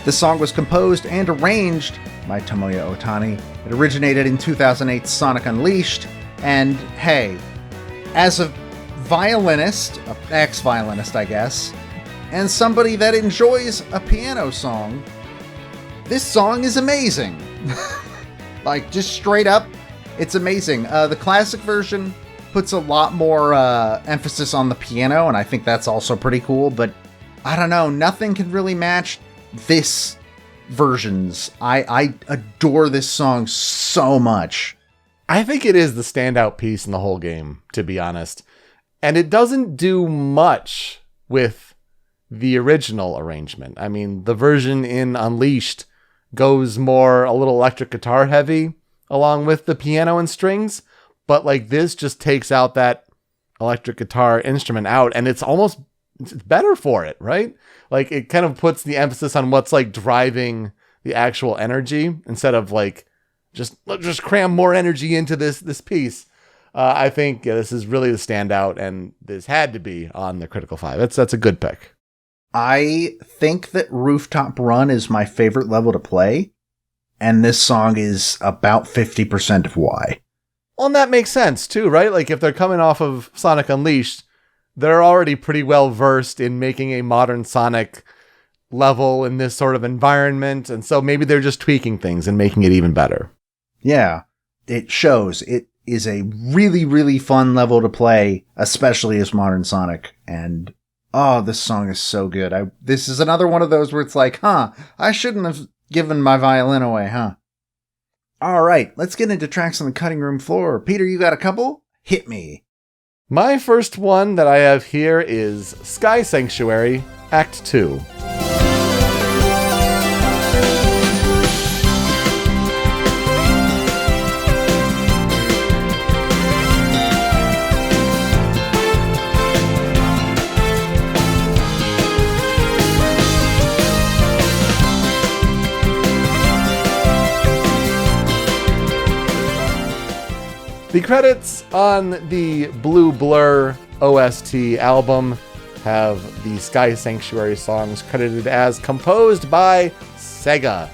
This song was composed and arranged by Tomoya Otani. It originated in 2008's Sonic Unleashed, and hey, as a violinist, an ex-violinist I guess, and somebody that enjoys a piano song, this song is amazing. Like, just straight up, it's amazing. The classic version puts a lot more emphasis on the piano, and I think that's also pretty cool, but I don't know, nothing can really match this version's. I adore this song so much. I think it is the standout piece in the whole game, to be honest. And it doesn't do much with the original arrangement. I mean, the version in Unleashed goes more a little electric guitar heavy along with the piano and strings, but like this just takes out that electric guitar instrument out, and it's better for it, right? Like, it kind of puts the emphasis on what's like driving the actual energy instead of like just cram more energy into this piece. I think this is really the standout, and this had to be on the Critical 5. That's a good pick. I think that Rooftop Run is my favorite level to play, and this song is about 50% of why. Well, and that makes sense too, right? Like, if they're coming off of Sonic Unleashed, they're already pretty well versed in making a modern Sonic level in this sort of environment. And so maybe they're just tweaking things and making it even better. Yeah, it shows. It is a really, really fun level to play, especially as modern Sonic. And, oh, this song is so good. This is another one of those where it's like, I shouldn't have given my violin away, All right, let's get into tracks on the cutting room floor. Peter, you got a couple? Hit me. My first one that I have here is Sky Sanctuary, Act 2. The credits on the Blue Blur OST album have the Sky Sanctuary songs credited as composed by Sega,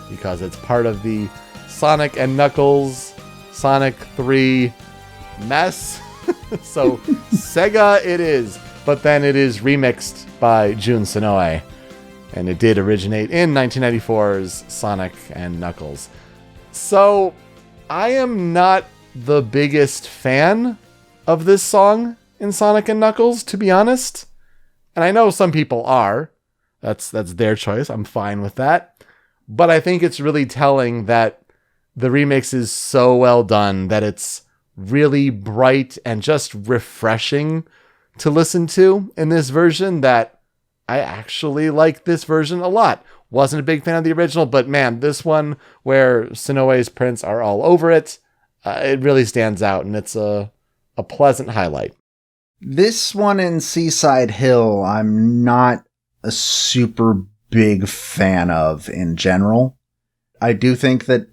because it's part of the Sonic and Knuckles Sonic 3 mess. So Sega it is, but then it is remixed by Jun Senoue, and it did originate in 1994's Sonic and Knuckles. So I am not the biggest fan of this song in Sonic and Knuckles, to be honest. And I know some people are. That's their choice. I'm fine with that. But I think it's really telling that the remix is so well done that it's really bright and just refreshing to listen to in this version, that I actually like this version a lot. Wasn't a big fan of the original, but man, this one where Senoue's prints are all over it, it really stands out, and it's a pleasant highlight. This one in Seaside Hill, I'm not a super big fan of in general. I do think that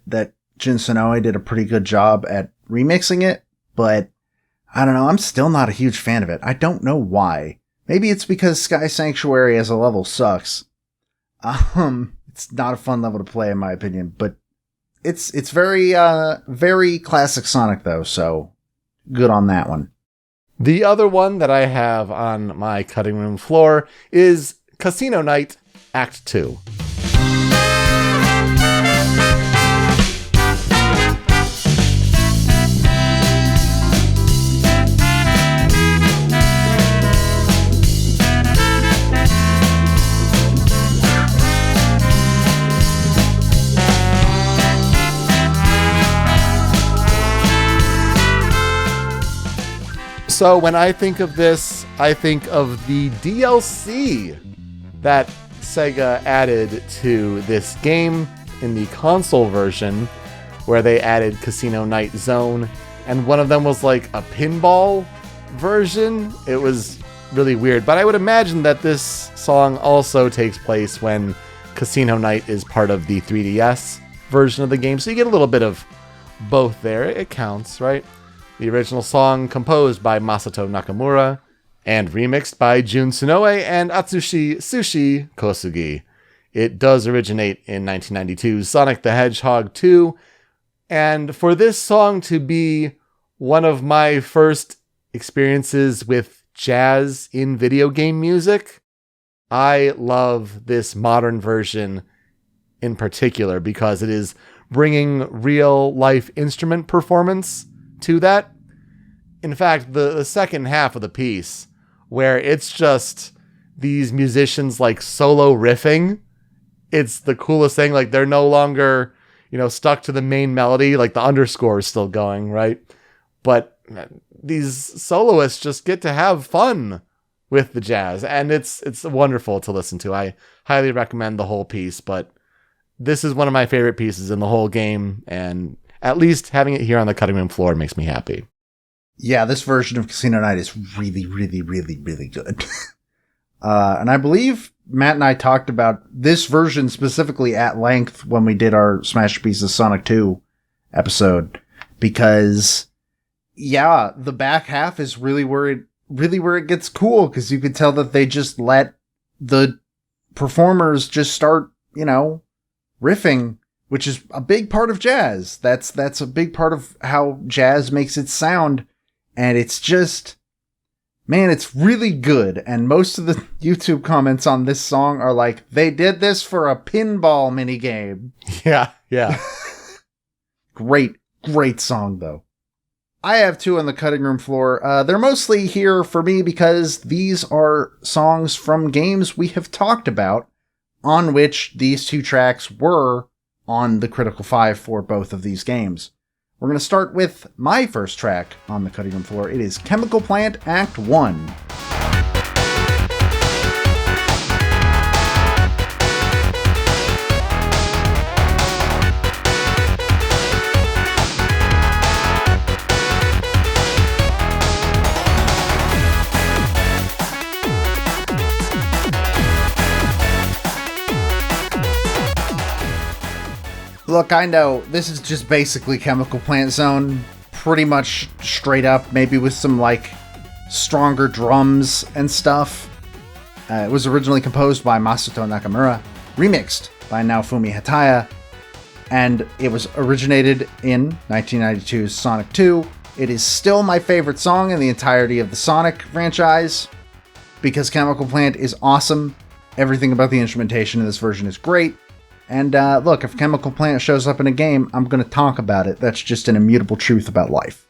Jun Senoue did a pretty good job at remixing it, but I don't know, I'm still not a huge fan of it. I don't know why. Maybe it's because Sky Sanctuary as a level sucks. It's not a fun level to play in my opinion, but it's very very classic Sonic though, so good on that one. The other one that I have on my cutting room floor is Casino Night, Act 2. So when I think of this, I think of the DLC that Sega added to this game in the console version, where they added Casino Night Zone, and one of them was like a pinball version. It was really weird, but I would imagine that this song also takes place when Casino Night is part of the 3DS version of the game, so you get a little bit of both there. It counts, right? The original song composed by Masato Nakamura and remixed by Jun Senoue and Atsushi Sushi Kosugi. It does originate in 1992's Sonic the Hedgehog 2, and for this song to be one of my first experiences with jazz in video game music, I love this modern version in particular because it is bringing real life instrument performance to that. In fact, the second half of the piece, where it's just these musicians like solo riffing, it's the coolest thing. Like, they're no longer, stuck to the main melody, like the underscore is still going, right? But these soloists just get to have fun with the jazz, and it's wonderful to listen to. I highly recommend the whole piece, but this is one of my favorite pieces in the whole game, and at least having it here on the cutting room floor makes me happy. Yeah, this version of Casino Night is really, really, really, really good. And I believe Matt and I talked about this version specifically at length when we did our Smash Pieces Sonic 2 episode, because, yeah, the back half is really where it gets cool, because you could tell that they just let the performers just start, riffing, which is a big part of jazz. That's a big part of how jazz makes its sound. And it's just, man, it's really good. And most of the YouTube comments on this song are like, they did this for a pinball minigame. Yeah. Great song, though. I have two on the cutting room floor. They're mostly here for me because these are songs from games we have talked about, on which these two tracks were on the Critical 5 for both of these games. We're going to start with my first track on the cutting room floor. It is Chemical Plant Act 1. Look, I know this is just basically Chemical Plant Zone, pretty much straight up, maybe with some like stronger drums and stuff. It was originally composed by Masato Nakamura, remixed by Naofumi Hataya, and it was originated in 1992's Sonic 2. It is still my favorite song in the entirety of the Sonic franchise, because Chemical Plant is awesome. Everything about the instrumentation in this version is great. And look, if Chemical Plant shows up in a game, I'm going to talk about it. That's just an immutable truth about life.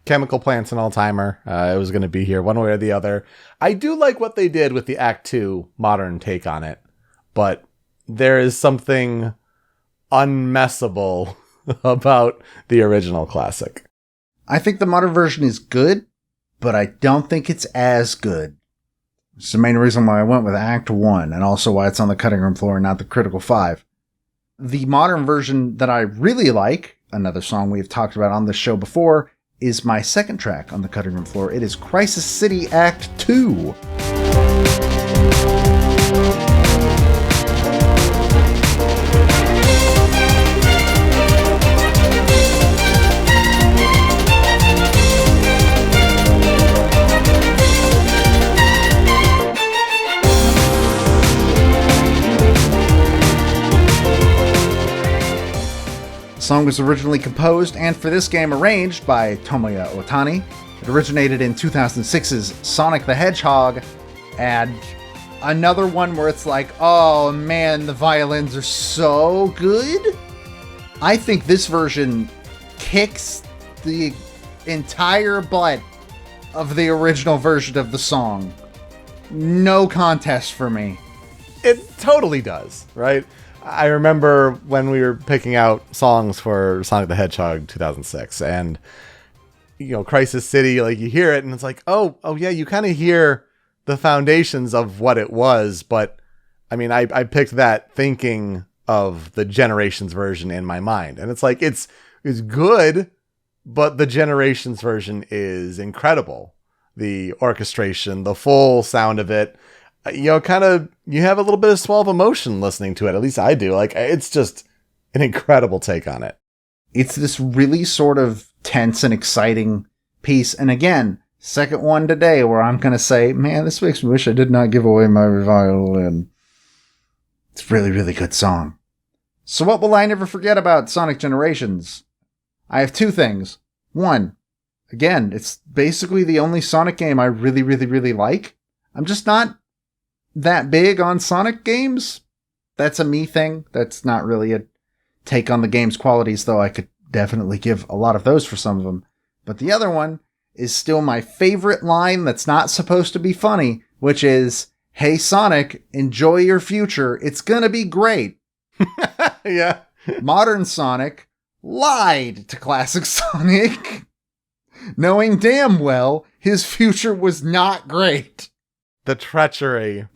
Chemical Plant's an all-timer. It was going to be here one way or the other. I do like what they did with the Act 2 modern take on it, but there is something unmessable about the original classic. I think the modern version is good, but I don't think it's as good. It's the main reason why I went with Act 1, and also why it's on the cutting room floor and not the Critical 5. The modern version that I really like, another song we've talked about on this show before, is my second track on the cutting room floor. It is Crisis City Act 2. The song was originally composed and for this game arranged by Tomoya Otani. It originated in 2006's Sonic the Hedgehog, and another one where it's like, oh man, the violins are so good. I think this version kicks the entire butt of the original version of the song. No contest for me. It totally does, right? I remember when we were picking out songs for Sonic the Hedgehog 2006, and Crisis City, like you hear it and it's like, oh yeah, you kind of hear the foundations of what it was, but I mean, I picked that thinking of the Generations version in my mind, and it's like it's good, but the Generations version is incredible. The orchestration, the full sound of it. You have a little bit of swell of emotion listening to it. At least I do. Like, it's just an incredible take on it. It's this really sort of tense and exciting piece. And again, second one today where I'm going to say, man, this makes me wish I did not give away my violin. It's a really, really good song. So what will I never forget about Sonic Generations? I have two things. One, again, it's basically the only Sonic game I really, really, really like. I'm just not that big on Sonic games. That's a me thing. That's not really a take on the game's qualities, though I could definitely give a lot of those for some of them. But the other one is still my favorite line that's not supposed to be funny, which is, hey Sonic, enjoy your future. It's gonna be great. Yeah. Modern Sonic lied to classic Sonic, knowing damn well his future was not great. The treachery.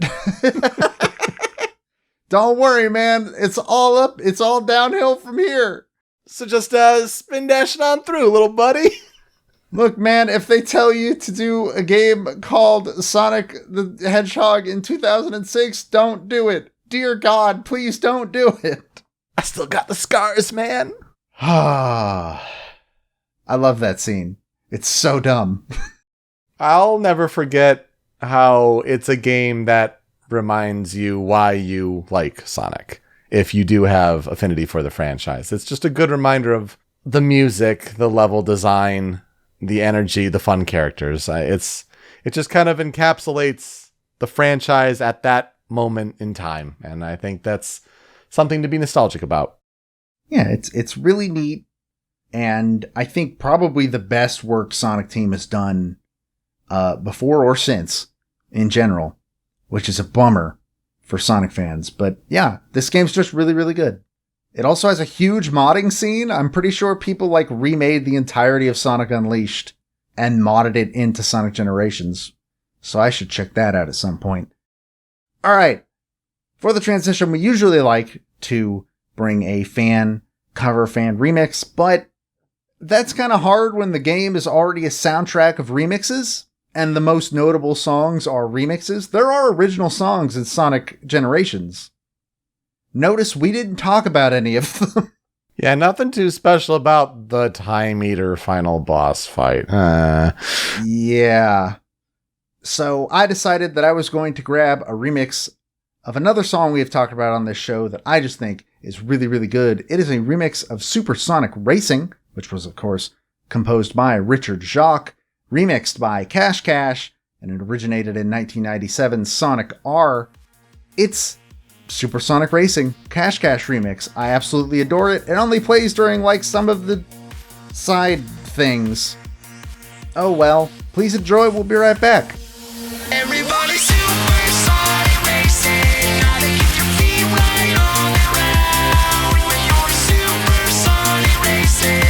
Don't worry, man. It's all up. It's all downhill from here. So just spin dashing on through, little buddy. Look, man, if they tell you to do a game called Sonic the Hedgehog in 2006, don't do it. Dear God, please don't do it. I still got the scars, man. I love that scene. It's so dumb. I'll never forget how it's a game that reminds you why you like Sonic, if you do have affinity for the franchise. It's just a good reminder of the music, the level design, the energy, the fun characters. It just kind of encapsulates the franchise at that moment in time, and I think that's something to be nostalgic about. Yeah, it's really neat, and I think probably the best work Sonic Team has done before or since in general, which is a bummer for Sonic fans. But yeah, this game's just really, really good. It also has a huge modding scene. I'm pretty sure people like remade the entirety of Sonic Unleashed and modded it into Sonic Generations. So I should check that out at some point. All right. For the transition, we usually like to bring a fan cover, fan remix, but that's kind of hard when the game is already a soundtrack of remixes, and the most notable songs are remixes. There are original songs in Sonic Generations. Notice we didn't talk about any of them. Yeah, nothing too special about the Time Eater final boss fight. Yeah. So I decided that I was going to grab a remix of another song we have talked about on this show that I just think is really, really good. It is a remix of Supersonic Racing, which was, of course, composed by Richard Jacques, remixed by Cash Cash, and it originated in 1997's Sonic R. It's Supersonic Racing, Cash Cash remix. I absolutely adore it. It only plays during, like, some of the side things. Oh well. Please enjoy. We'll be right back. Everybody supersonic racing. Gotta keep your feet right on the ground. When you're supersonic racing,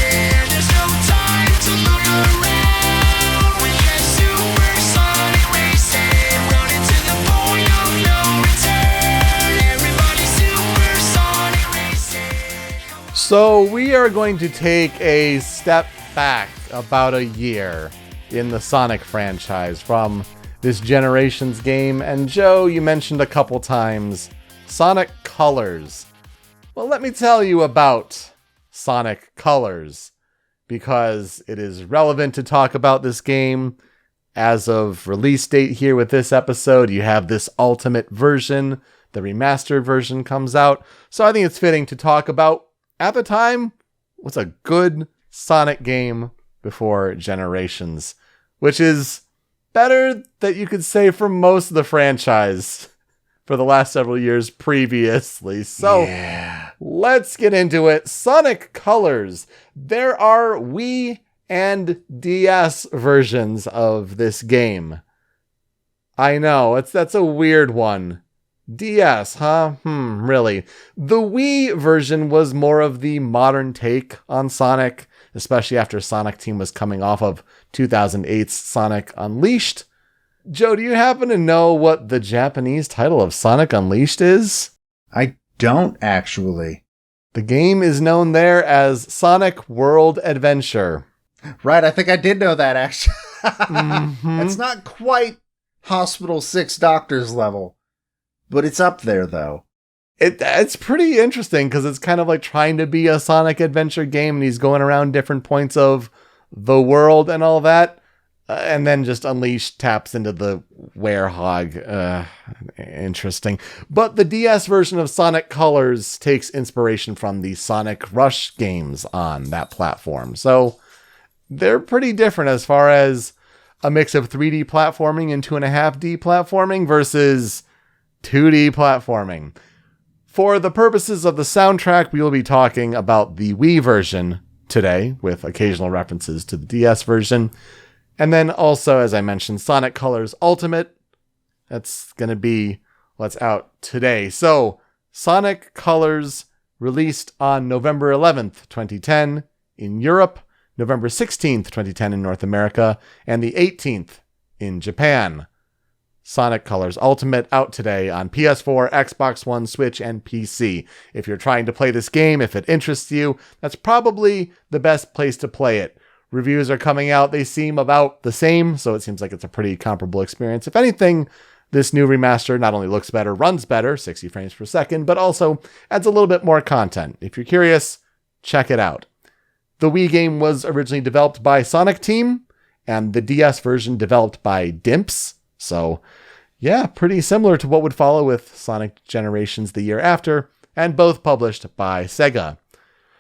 there's no time to look around. When you're supersonic racing, running to the point of no return. Everybody supersonic racing. So we are going to take a step back about a year in the Sonic franchise from this generation's game. And Joe, you mentioned a couple times Sonic Colors. Well, let me tell you about Sonic Colors, because it is relevant to talk about this game. As of release date here with this episode, you have this ultimate version. The remastered version comes out. So I think it's fitting to talk about, at the time, what's a good Sonic game before Generations, which is better that you could say for most of the franchise for the last several years previously. So yeah. Let's get into it. Sonic Colors. There are Wii and DS versions of this game. I know, that's a weird one. DS, huh? Really. The Wii version was more of the modern take on Sonic, especially after Sonic Team was coming off of 2008's Sonic Unleashed. Joe, do you happen to know what the Japanese title of Sonic Unleashed is? I don't, actually. The game is known there as Sonic World Adventure. Right, I think I did know that, actually. Mm-hmm. It's not quite Hospital 6 Doctors level, but it's up there, though. It's pretty interesting because it's kind of like trying to be a Sonic adventure game, and he's going around different points of the world and all that. And then just Unleashed taps into the werehog. Interesting. But the DS version of Sonic Colors takes inspiration from the Sonic Rush games on that platform. So they're pretty different as far as a mix of 3D platforming and 2.5D platforming versus 2D platforming. For the purposes of the soundtrack, we will be talking about the Wii version today, with occasional references to the DS version. And then also, as I mentioned, Sonic Colors Ultimate. That's going to be what's out today. So, Sonic Colors released on November 11th, 2010 in Europe, November 16th, 2010 in North America, and the 18th in Japan. Sonic Colors Ultimate out today on PS4, Xbox One, Switch, and PC. If you're trying to play this game, if it interests you, that's probably the best place to play it. Reviews are coming out. They seem about the same, so it seems like it's a pretty comparable experience. If anything, this new remaster not only looks better, runs better, 60 frames per second, but also adds a little bit more content. If you're curious, check it out. The Wii game was originally developed by Sonic Team, and the DS version developed by Dimps. So, yeah, pretty similar to what would follow with Sonic Generations the year after, and both published by Sega.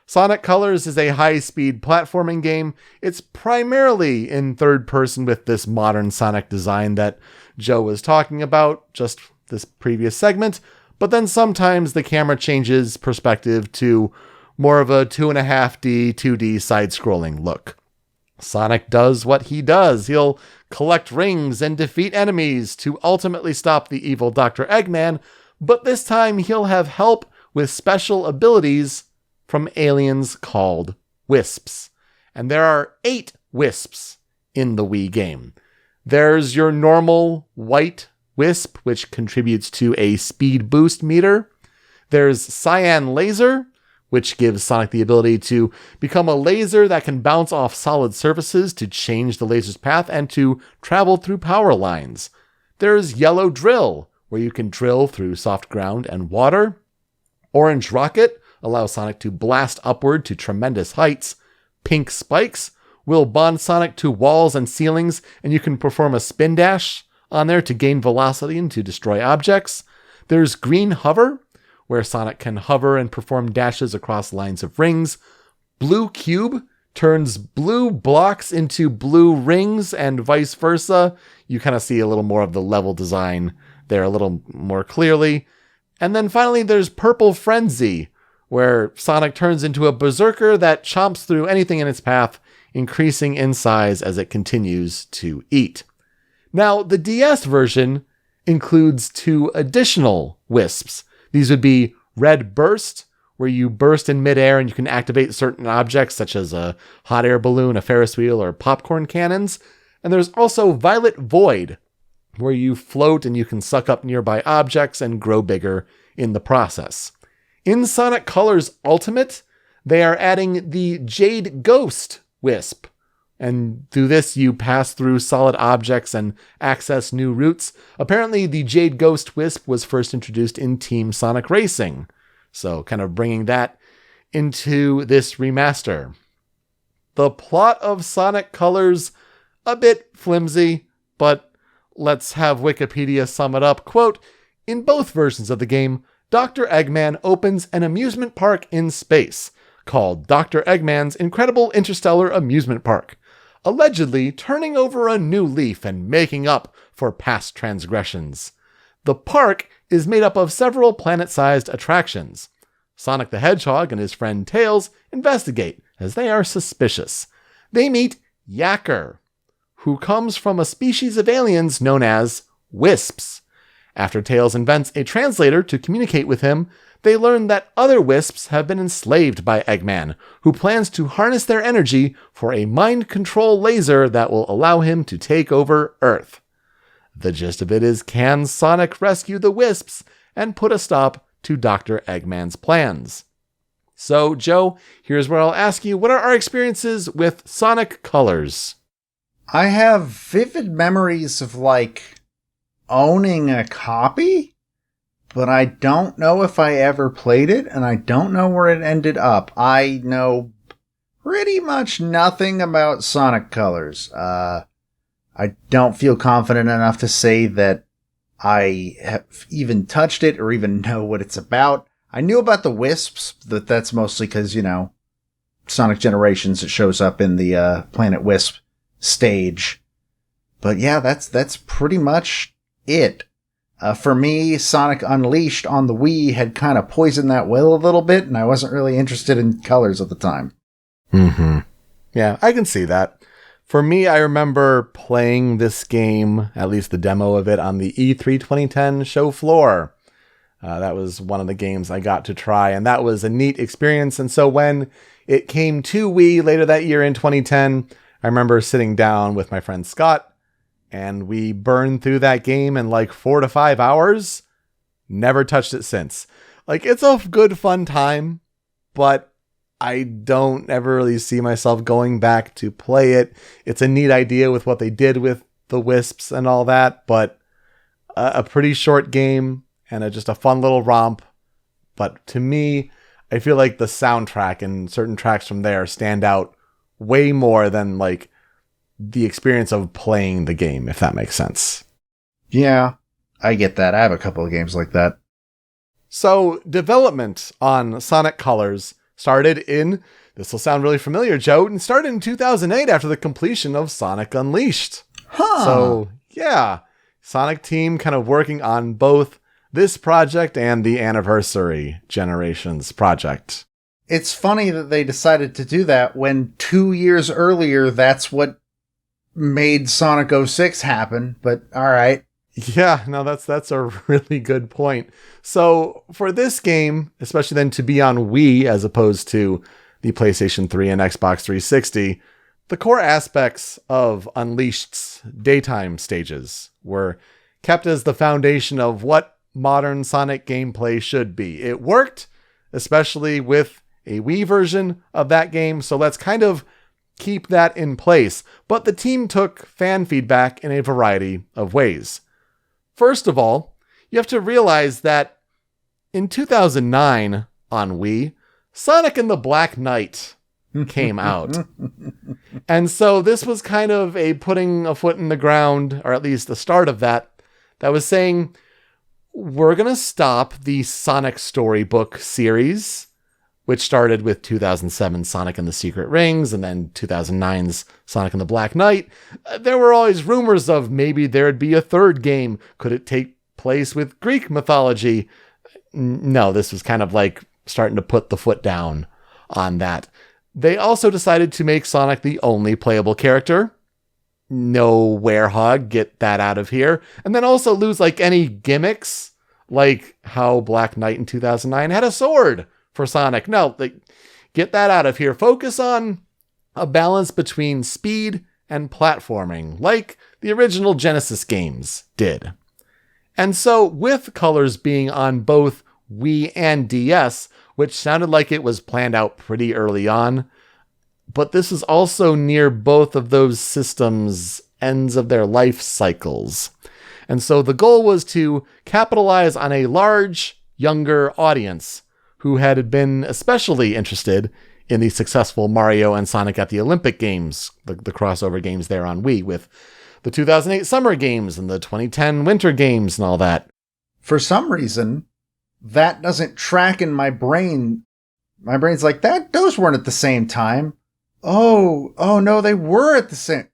Sonic Colors is a high-speed platforming game. It's primarily in third person with this modern Sonic design that Joe was talking about, just this previous segment, but then sometimes the camera changes perspective to more of a 2.5D, 2D side-scrolling look. Sonic does what he does. He'll collect rings and defeat enemies to ultimately stop the evil Dr. Eggman, but this time he'll have help with special abilities from aliens called Wisps. And there are 8 Wisps in the Wii game. There's your normal white Wisp, which contributes to a speed boost meter. There's Cyan Laser, which gives Sonic the ability to become a laser that can bounce off solid surfaces to change the laser's path and to travel through power lines. There's Yellow Drill, where you can drill through soft ground and water. Orange Rocket allows Sonic to blast upward to tremendous heights. Pink Spikes will bond Sonic to walls and ceilings, and you can perform a spin dash on there to gain velocity and to destroy objects. There's Green Hover, where Sonic can hover and perform dashes across lines of rings. Blue Cube turns blue blocks into blue rings and vice versa. You kind of see a little more of the level design there a little more clearly. And then finally there's Purple Frenzy, where Sonic turns into a berserker that chomps through anything in its path, increasing in size as it continues to eat. Now, the DS version includes 2 additional Wisps. These would be Red Burst, where you burst in midair and you can activate certain objects such as a hot air balloon, a Ferris wheel, or popcorn cannons. And there's also Violet Void, where you float and you can suck up nearby objects and grow bigger in the process. In Sonic Colors Ultimate, they are adding the Jade Ghost Wisp. And through this, you pass through solid objects and access new routes. Apparently, the Jade Ghost Wisp was first introduced in Team Sonic Racing. So kind of bringing that into this remaster. The plot of Sonic Colors, a bit flimsy, but let's have Wikipedia sum it up. Quote, in both versions of the game, Dr. Eggman opens an amusement park in space called Dr. Eggman's Incredible Interstellar Amusement Park, allegedly turning over a new leaf and making up for past transgressions. The park is made up of several planet-sized attractions. Sonic the Hedgehog and his friend Tails investigate, as they are suspicious. They meet Yacker, who comes from a species of aliens known as Wisps. After Tails invents a translator to communicate with him, they learn that other Wisps have been enslaved by Eggman, who plans to harness their energy for a mind control laser that will allow him to take over Earth. The gist of it is, can Sonic rescue the Wisps and put a stop to Dr. Eggman's plans? So, Joe, here's where I'll ask you, what are our experiences with Sonic Colors? I have vivid memories of, owning a copy, but I don't know if I ever played it, and I don't know where it ended up. I know pretty much nothing about Sonic Colors. I don't feel confident enough to say that I have even touched it or even know what it's about. I knew about the Wisps, that's mostly because, Sonic Generations, it shows up in the Planet Wisp stage. But yeah, that's pretty much it. For me, Sonic Unleashed on the Wii had kind of poisoned that well a little bit, and I wasn't really interested in Colors at the time. Mm-hmm. Yeah, I can see that. For me, I remember playing this game, at least the demo of it, on the E3 2010 show floor. That was one of the games I got to try, and that was a neat experience. And so when it came to Wii later that year in 2010, I remember sitting down with my friend Scott, and we burned through that game in 4 to 5 hours. Never touched it since. It's a good fun time, but I don't ever really see myself going back to play it. It's a neat idea with what they did with the Wisps and all that, but a pretty short game and just a fun little romp. But to me, I feel like the soundtrack and certain tracks from there stand out way more than the experience of playing the game, if that makes sense. Yeah, I get that. I have a couple of games like that. So, development on Sonic Colors started in, this will sound really familiar, Joe, and started in 2008 after the completion of Sonic Unleashed. Huh. So, yeah, Sonic team kind of working on both this project and the Anniversary Generations project. It's funny that they decided to do that when 2 years earlier, that's what made Sonic 06 happen, but alright. Yeah, no, that's a really good point. So for this game, especially then to be on Wii as opposed to the PlayStation 3 and Xbox 360, the core aspects of Unleashed's daytime stages were kept as the foundation of what modern Sonic gameplay should be. It worked, especially with a Wii version of that game, so let's kind of keep that in place. But the team took fan feedback in a variety of ways. First of all, you have to realize that in 2009 on Wii, Sonic and the Black Knight came out. And so this was kind of a putting a foot in the ground, or at least the start of that was saying, we're going to stop the Sonic Storybook series, which started with 2007 Sonic and the Secret Rings, and then 2009's Sonic and the Black Knight. There were always rumors of maybe there'd be a third game. Could it take place with Greek mythology? No, this was kind of like starting to put the foot down on that. They also decided to make Sonic the only playable character. No werehog, get that out of here. And then also lose like any gimmicks, like how Black Knight in 2009 had a sword for Sonic. No, get that out of here. Focus on a balance between speed and platforming, like the original Genesis games did. And so with colors being on both Wii and DS, which sounded like it was planned out pretty early on, but this is also near both of those systems' ends of their life cycles. And so the goal was to capitalize on a large, younger audience who had been especially interested in the successful Mario and Sonic at the Olympic Games, the crossover games there on Wii, with the 2008 Summer Games and the 2010 Winter Games and all that. For some reason, that doesn't track in my brain. My brain's like, those weren't at the same time. Oh no, they were at the same.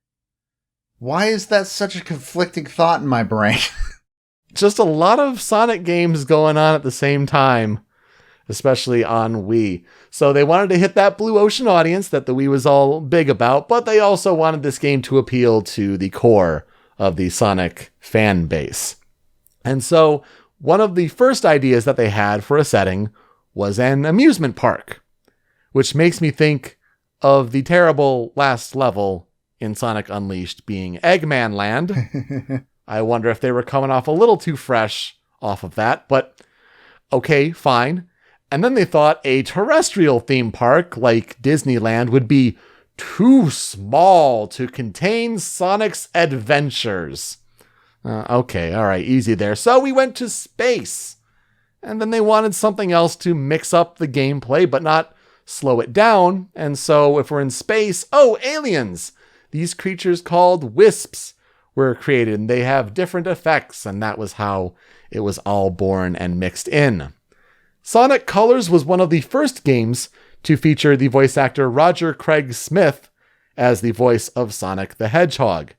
Why is that such a conflicting thought in my brain? Just a lot of Sonic games going on at the same time, especially on Wii. So they wanted to hit that blue ocean audience that the Wii was all big about, but they also wanted this game to appeal to the core of the Sonic fan base. And so one of the first ideas that they had for a setting was an amusement park, which makes me think of the terrible last level in Sonic Unleashed being Eggman Land. I wonder if they were coming off a little too fresh off of that, but okay, fine. And then they thought a terrestrial theme park like Disneyland would be too small to contain Sonic's adventures. Okay, all right, easy there. So we went to space. And then they wanted something else to mix up the gameplay, but not slow it down. And so if we're in space, aliens! These creatures called Wisps were created, and they have different effects, and that was how it was all born and mixed in. Sonic Colors was one of the first games to feature the voice actor Roger Craig Smith as the voice of Sonic the Hedgehog.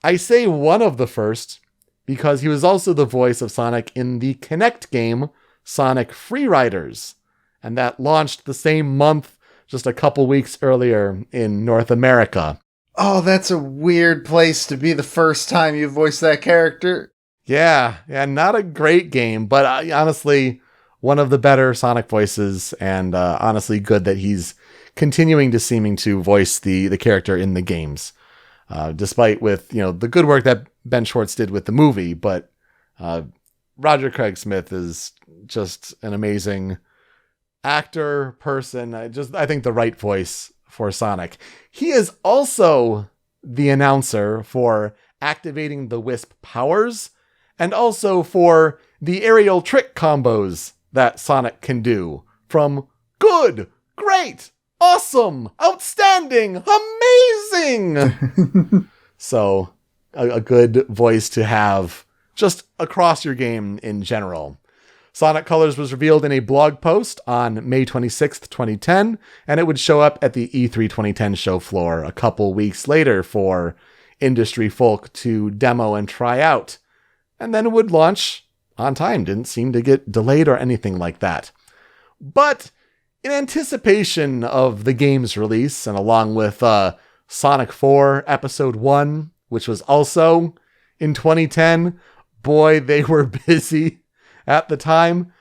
I say one of the first because he was also the voice of Sonic in the Kinect game Sonic Freeriders, and that launched the same month, just a couple weeks earlier in North America. Oh, that's a weird place to be the first time you voice that character. Yeah, not a great game, but honestly, one of the better Sonic voices, and honestly good that he's continuing to seeming to voice the character in the games. Despite with, the good work that Ben Schwartz did with the movie, but Roger Craig Smith is just an amazing actor, person. I think the right voice for Sonic. He is also the announcer for activating the Wisp powers, and also for the aerial trick combos that Sonic can do. From good, great, awesome, outstanding, amazing! So, a good voice to have just across your game in general. Sonic Colors was revealed in a blog post on May 26th, 2010, and it would show up at the E3 2010 show floor a couple weeks later for industry folk to demo and try out. And then it would launch on time. Didn't seem to get delayed or anything like that. But in anticipation of the game's release, and along with Sonic 4 Episode 1, which was also in 2010, boy, they were busy at the time.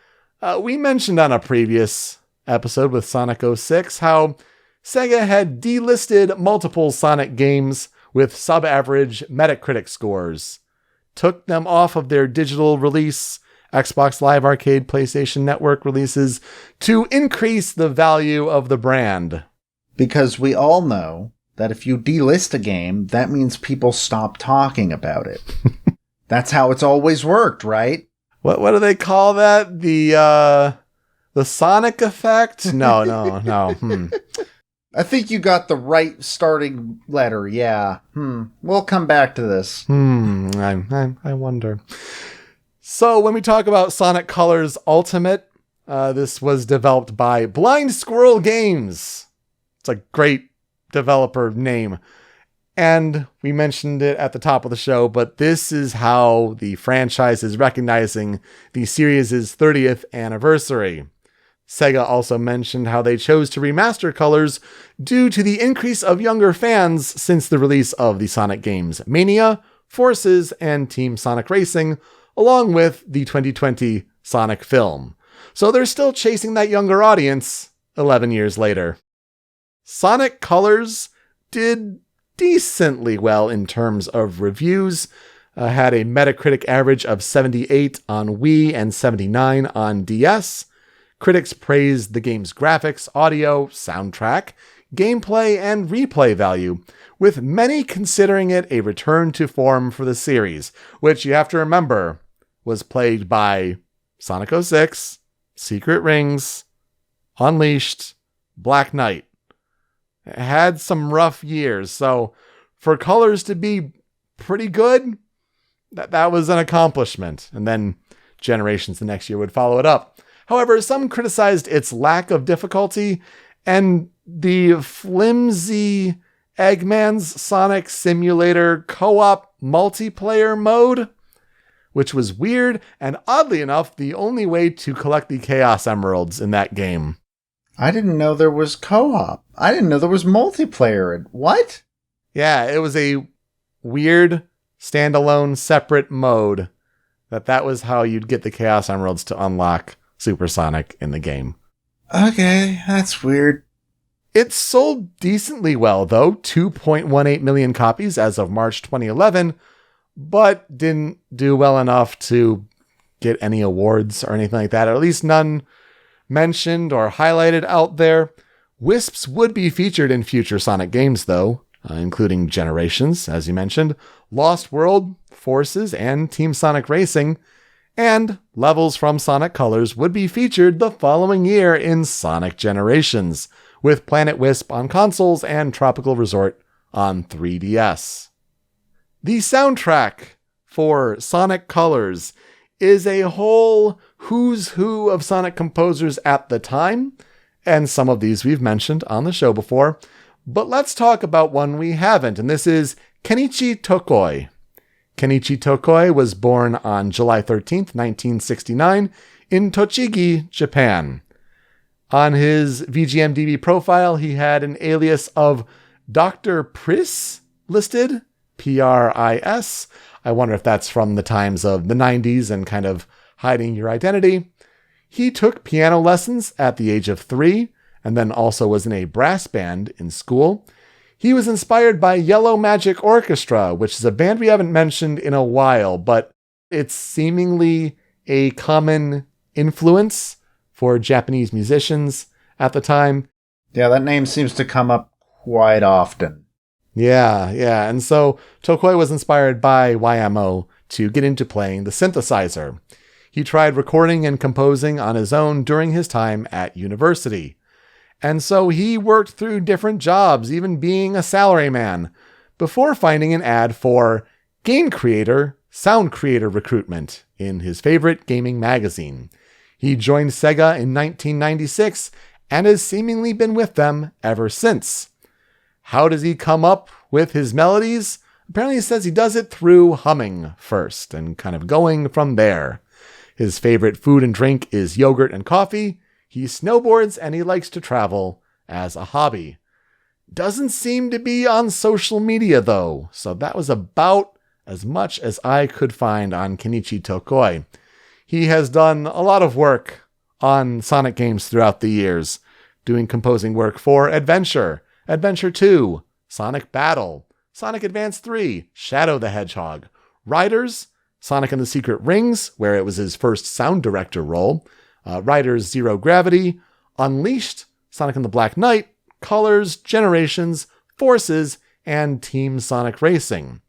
We mentioned on a previous episode with Sonic 06 how Sega had delisted multiple Sonic games with sub-average Metacritic scores, took them off of their digital release, Xbox Live Arcade, PlayStation Network releases to increase the value of the brand. Because we all know that if you delist a game, that means people stop talking about it. That's how it's always worked, right? What do they call that? The Sonic effect? No. I think you got the right starting letter, yeah. We'll come back to this. I wonder. So when we talk about Sonic Colors Ultimate, this was developed by Blind Squirrel Games. It's a great developer name. And we mentioned it at the top of the show, but this is how the franchise is recognizing the series' 30th anniversary. Sega also mentioned how they chose to remaster Colors due to the increase of younger fans since the release of the Sonic games Mania, Forces, and Team Sonic Racing, along with the 2020 Sonic film. So they're still chasing that younger audience 11 years later. Sonic Colors did decently well in terms of reviews, had a Metacritic average of 78 on Wii and 79 on DS. Critics praised the game's graphics, audio, soundtrack, gameplay, and replay value, with many considering it a return to form for the series, which you have to remember was plagued by Sonic 06, Secret Rings, Unleashed, Black Knight. It had some rough years, so for Colors to be pretty good, that was an accomplishment. And then Generations the next year would follow it up. However, some criticized its lack of difficulty and the flimsy Eggman's Sonic Simulator co-op multiplayer mode, which was weird and oddly enough the only way to collect the Chaos Emeralds in that game. I didn't know there was co-op. I didn't know there was multiplayer. What? Yeah, it was a weird standalone separate mode that was how you'd get the Chaos Emeralds to unlock Super Sonic in the game. Okay, that's weird. It sold decently well, though, 2.18 million copies as of March 2011, but didn't do well enough to get any awards or anything like that, or at least none mentioned or highlighted out there. Wisps would be featured in future Sonic games, though, including Generations, as you mentioned, Lost World, Forces, and Team Sonic Racing, and levels from Sonic Colors would be featured the following year in Sonic Generations, with Planet Wisp on consoles and Tropical Resort on 3DS. The soundtrack for Sonic Colors is a whole who's who of Sonic composers at the time, and some of these we've mentioned on the show before, but let's talk about one we haven't, and this is Kenichi Tokoi. Kenichi Tokoi was born on July 13th, 1969, in Tochigi, Japan. On his VGMDB profile, he had an alias of Dr. Pris listed, Pris. I wonder if that's from the times of the 90s and kind of hiding your identity. He took piano lessons at the age of 3, and then also was in a brass band in school. He was inspired by Yellow Magic Orchestra, which is a band we haven't mentioned in a while, but it's seemingly a common influence for Japanese musicians at the time. Yeah, that name seems to come up quite often. Yeah. And so Tokoi was inspired by YMO to get into playing the synthesizer. He tried recording and composing on his own during his time at university. And so he worked through different jobs, even being a salaryman, before finding an ad for game creator, sound creator recruitment in his favorite gaming magazine. He joined Sega in 1996 and has seemingly been with them ever since. How does he come up with his melodies? Apparently he says he does it through humming first and kind of going from there. His favorite food and drink is yogurt and coffee. He snowboards and he likes to travel as a hobby. Doesn't seem to be on social media though, so that was about as much as I could find on Kenichi Tokoi. He has done a lot of work on Sonic games throughout the years, doing composing work for Adventure, Adventure 2, Sonic Battle, Sonic Advance 3, Shadow the Hedgehog, Riders, Sonic and the Secret Rings, where it was his first sound director role, Riders Zero Gravity, Unleashed, Sonic and the Black Knight, Colors, Generations, Forces, and Team Sonic Racing.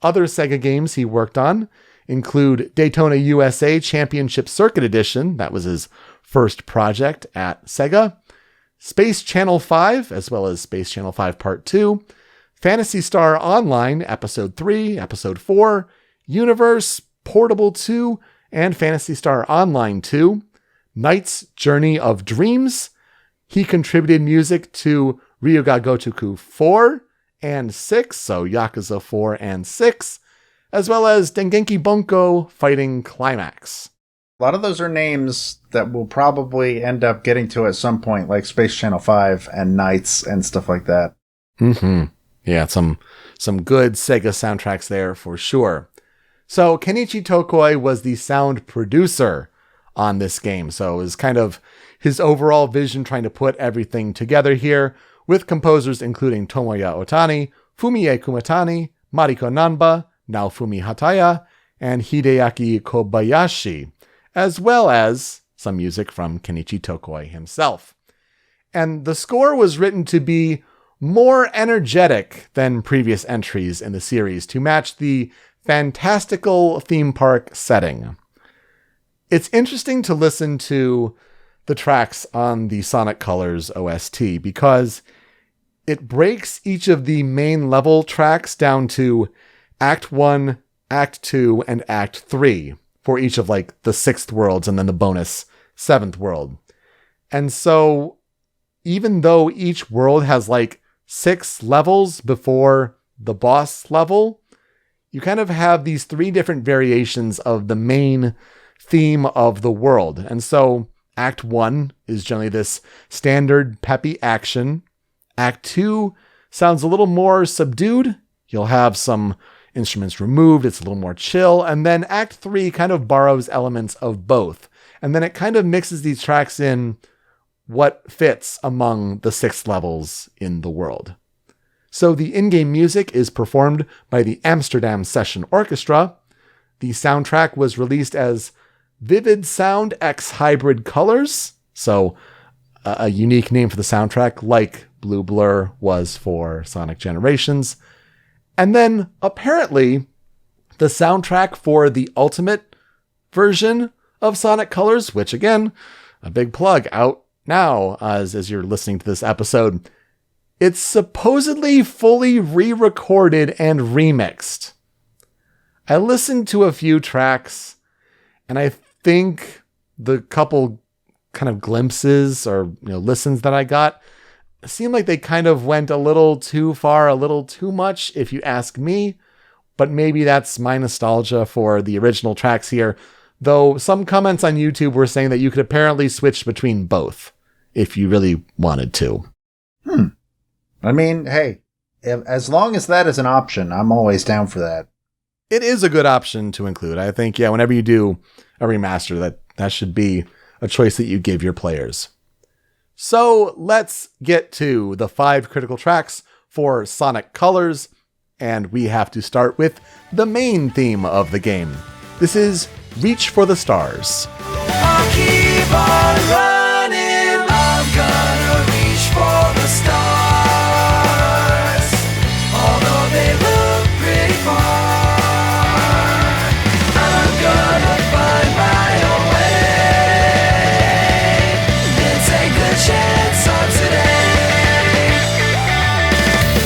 Other Sega games he worked on include Daytona USA Championship Circuit Edition, that was his first project at Sega, Space Channel 5, as well as Space Channel 5 Part 2, Phantasy Star Online Episode 3, Episode 4, Universe, Portable 2, and Phantasy Star Online 2, Knight's Journey of Dreams. He contributed music to Ryuga Gotoku 4 and 6, so Yakuza 4 and 6, as well as Dengenki Bunko Fighting Climax. A lot of those are names that we'll probably end up getting to at some point, like Space Channel 5 and Knights and stuff like that. Mm-hmm. Yeah, some good Sega soundtracks there for sure. So Kenichi Tokoi was the sound producer on this game, so it was kind of his overall vision trying to put everything together here, with composers including Tomoya Otani, Fumie Kumatani, Mariko Nanba, Naofumi Hataya, and Hideaki Kobayashi, as well as some music from Kenichi Tokoi himself. And the score was written to be more energetic than previous entries in the series to match the fantastical theme park setting. It's interesting to listen to the tracks on the Sonic Colors OST because it breaks each of the main level tracks down to Act 1, Act 2, and Act 3 for each of like the 6th worlds and then the bonus 7th world. And so even though each world has like 6 levels before the boss level, you kind of have these 3 different variations of the main theme of the world. And so Act 1 is generally this standard peppy action. Act 2 sounds a little more subdued. You'll have some instruments removed. It's a little more chill. And then Act 3 kind of borrows elements of both. And then it kind of mixes these tracks in what fits among the 6 levels in the world. So the in-game music is performed by the Amsterdam Session Orchestra. The soundtrack was released as Vivid Sound X Hybrid Colors, so a unique name for the soundtrack, like Blue Blur was for Sonic Generations. And then apparently the soundtrack for the Ultimate version of Sonic Colors, which again, a big plug out now as you're listening to this episode, it's supposedly fully re-recorded and remixed. I listened to a few tracks, and I think the couple kind of glimpses or listens that I got seemed like they kind of went a little too far, a little too much, if you ask me. But maybe that's my nostalgia for the original tracks here. Though some comments on YouTube were saying that you could apparently switch between both if you really wanted to. I mean, hey, as long as that is an option, I'm always down for that. It is a good option to include. I think, yeah, whenever you do a remaster, that should be a choice that you give your players. So let's get to the 5 critical tracks for Sonic Colors, and we have to start with the main theme of the game. This is Reach for the Stars. I'll keep on running, I'm gonna reach for the stars. Although they look pretty far, I'm gonna find my own way and take the chance on today.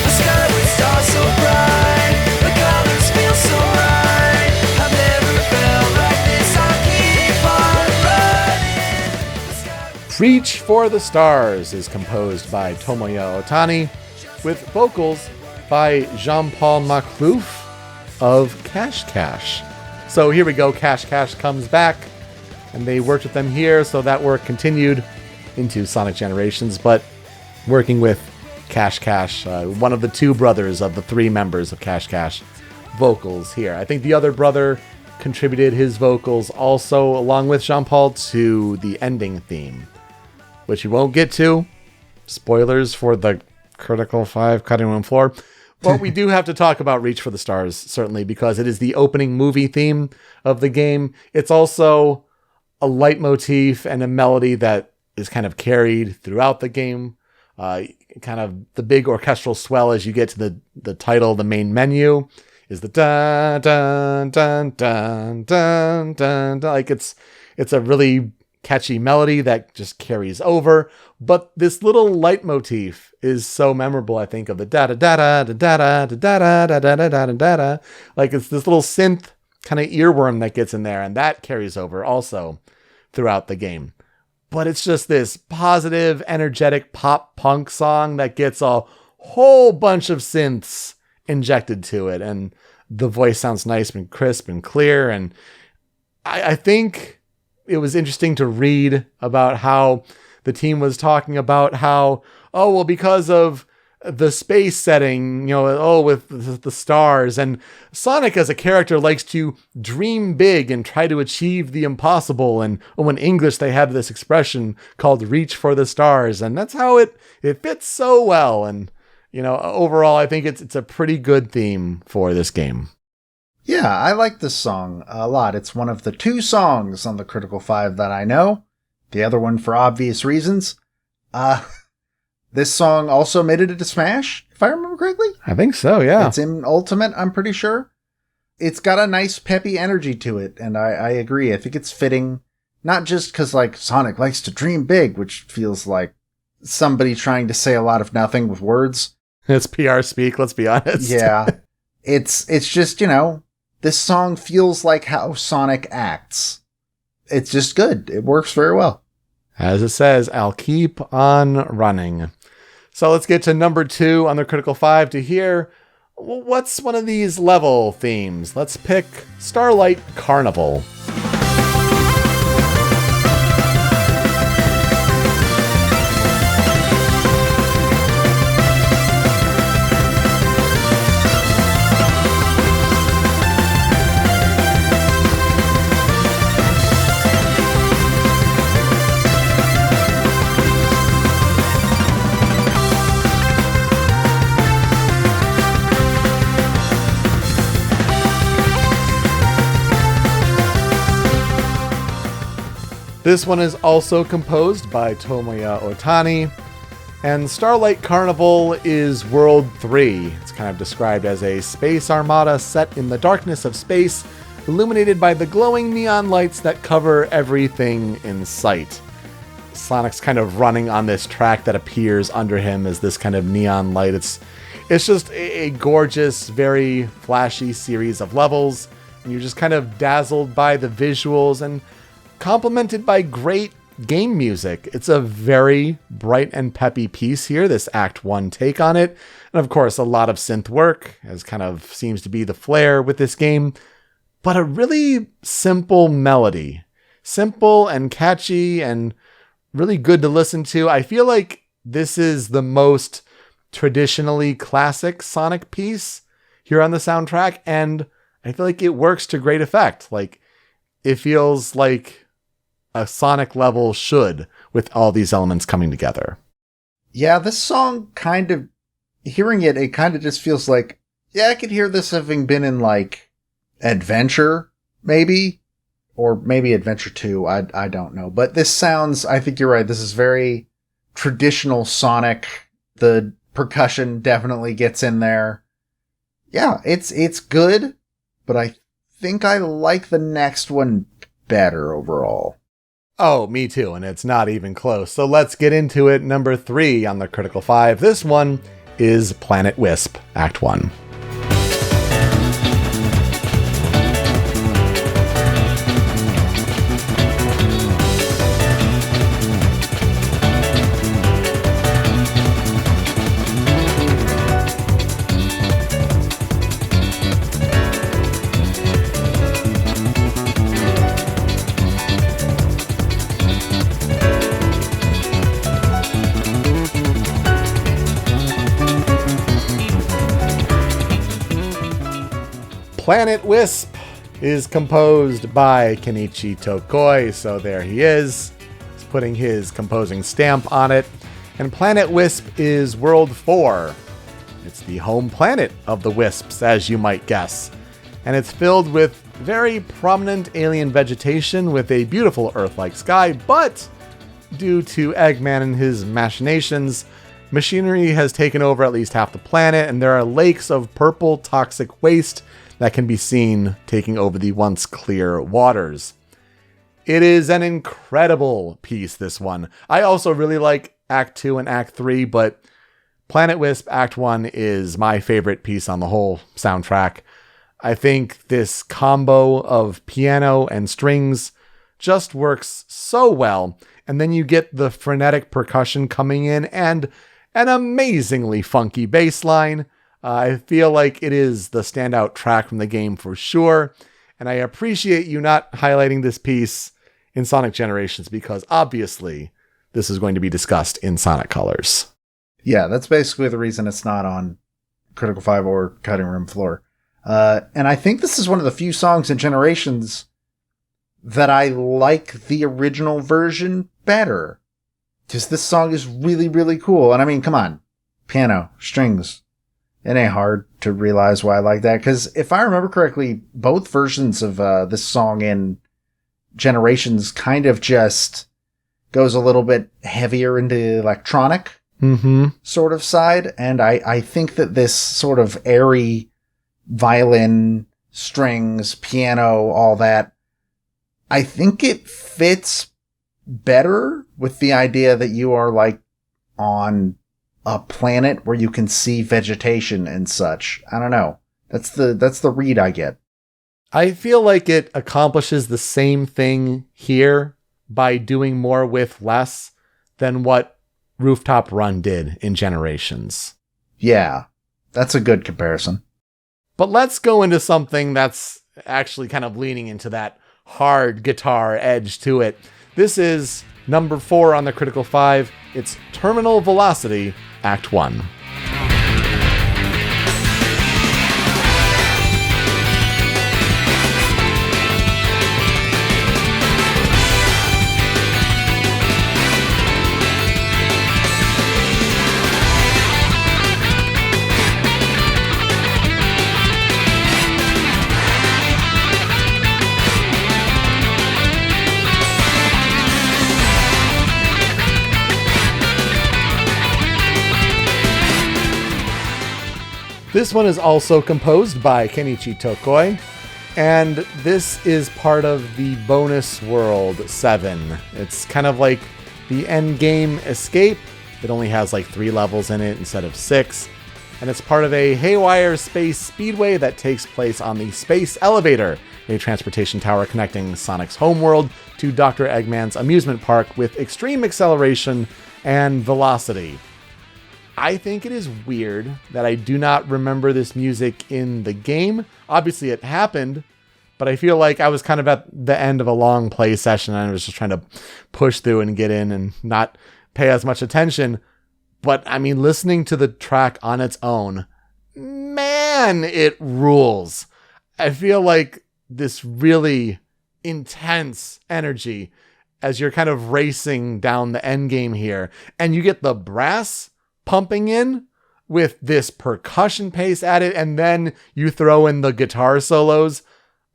The sky would start so bright, the colors feel so right. I've never felt like this, I'll keep on running. Reach for the Stars is composed by Tomoya Otani, with vocals by Jean-Paul Maclouf of Cash Cash. So here we go, Cash Cash comes back, and they worked with them here, so that work continued into Sonic Generations, but working with Cash Cash, one of the 2 brothers of the 3 members of Cash Cash, vocals here. I think the other brother contributed his vocals also, along with Jean-Paul, to the ending theme, which we won't get to. Spoilers for the Critical 5 Cutting Room Floor. But we do have to talk about Reach for the Stars, certainly, because it is the opening movie theme of the game. It's also a leitmotif and a melody that is kind of carried throughout the game. Kind of the big orchestral swell as you get to the title, the main menu, is the dun dun dun dun dun dun. Like it's a really catchy melody that just carries over. But this little leitmotif is so memorable, I think, of the da da da da da da da da da da da da da da. Like it's this little synth kind of earworm that gets in there, and that carries over also throughout the game. But it's just this positive, energetic pop punk song that gets a whole bunch of synths injected to it. And the voice sounds nice and crisp and clear. And I think it was interesting to read about how the team was talking about how, oh, well, because of the space setting, with the stars, and Sonic as a character likes to dream big and try to achieve the impossible. And in English, they have this expression called reach for the stars. And that's how it fits so well. And, overall, I think it's a pretty good theme for this game. Yeah, I like this song a lot. It's one of the 2 songs on the Critical 5 that I know. The other one for obvious reasons. This song also made it into Smash, if I remember correctly. I think so, yeah. It's in Ultimate, I'm pretty sure. It's got a nice peppy energy to it, and I agree. I think it's fitting, not just because, Sonic likes to dream big, which feels like somebody trying to say a lot of nothing with words. It's PR speak, let's be honest. Yeah. It's just, this song feels like how Sonic acts. It's just good. It works very well. As it says, I'll keep on running. So let's get to number 2 on the Critical 5 to hear what's one of these level themes. Let's pick Starlight Carnival. This one is also composed by Tomoya Otani, and Starlight Carnival is World 3. It's kind of described as a space armada set in the darkness of space, illuminated by the glowing neon lights that cover everything in sight. Sonic's kind of running on this track that appears under him as this kind of neon light. It's just a gorgeous, very flashy series of levels, and you're just kind of dazzled by the visuals and complemented by great game music. It's a very bright and peppy piece here, this Act 1 take on it. And of course, a lot of synth work, as kind of seems to be the flair with this game, but a really simple melody. Simple and catchy and really good to listen to. I feel like this is the most traditionally classic Sonic piece here on the soundtrack, and I feel like it works to great effect. Like, it feels like a Sonic level should, with all these elements coming together. Yeah, this song hearing it kind of just feels like, I could hear this having been in Adventure, maybe, or maybe Adventure 2, I don't know. But this sounds, I think you're right, this is very traditional Sonic. The percussion definitely gets in there. Yeah, it's good, but I think I like the next one better overall. Oh, me too, and it's not even close. So let's get into it. Number 3 on the Critical 5. This one is Planet Wisp, Act 1. Planet Wisp is composed by Kenichi Tokoi, so there he is. He's putting his composing stamp on it. And Planet Wisp is World 4. It's the home planet of the Wisps, as you might guess. And it's filled with very prominent alien vegetation with a beautiful Earth-like sky, but due to Eggman and his machinations, machinery has taken over at least half the planet, and there are lakes of purple toxic waste that can be seen taking over the once clear waters. It is an incredible piece, this one. I also really like Act 2 and Act 3, but Planet Wisp Act 1 is my favorite piece on the whole soundtrack. I think this combo of piano and strings just works so well, and then you get the frenetic percussion coming in and an amazingly funky bass line. I feel like it is the standout track from the game for sure, and I appreciate you not highlighting this piece in Sonic Generations because obviously this is going to be discussed in Sonic Colors. Yeah, that's basically the reason it's not on Critical 5 or Cutting Room Floor. And I think this is one of the few songs in Generations that I like the original version better. Because this song is really, really cool. And I mean, come on. Piano, strings. It ain't hard to realize why I like that. Because if I remember correctly, both versions of this song in Generations kind of just goes a little bit heavier into electronic sort of side. And I think that this sort of airy violin, strings, piano, all that, I think it fits better with the idea that you are like on a planet where you can see vegetation and such. I don't know. That's the read I get. I feel like it accomplishes the same thing here by doing more with less than what Rooftop Run did in Generations. Yeah, that's a good comparison. But let's go into something that's actually kind of leaning into that hard guitar edge to it. This is number 4 on the Critical 5. It's Terminal Velocity, Act 1. This one is also composed by Kenichi Tokoi, and this is part of the Bonus World 7. It's kind of like the end game escape. It only has like 3 levels in it instead of 6, and it's part of a haywire space speedway that takes place on the Space Elevator, a transportation tower connecting Sonic's homeworld to Dr. Eggman's amusement park with extreme acceleration and velocity. I think it is weird that I do not remember this music in the game. Obviously it happened, but I feel like I was kind of at the end of a long play session and I was just trying to push through and get in and not pay as much attention. But I mean, listening to the track on its own, man, it rules. I feel like this really intense energy as you're kind of racing down the end game here, and you get the brass pumping in with this percussion pace at it, and then you throw in the guitar solos.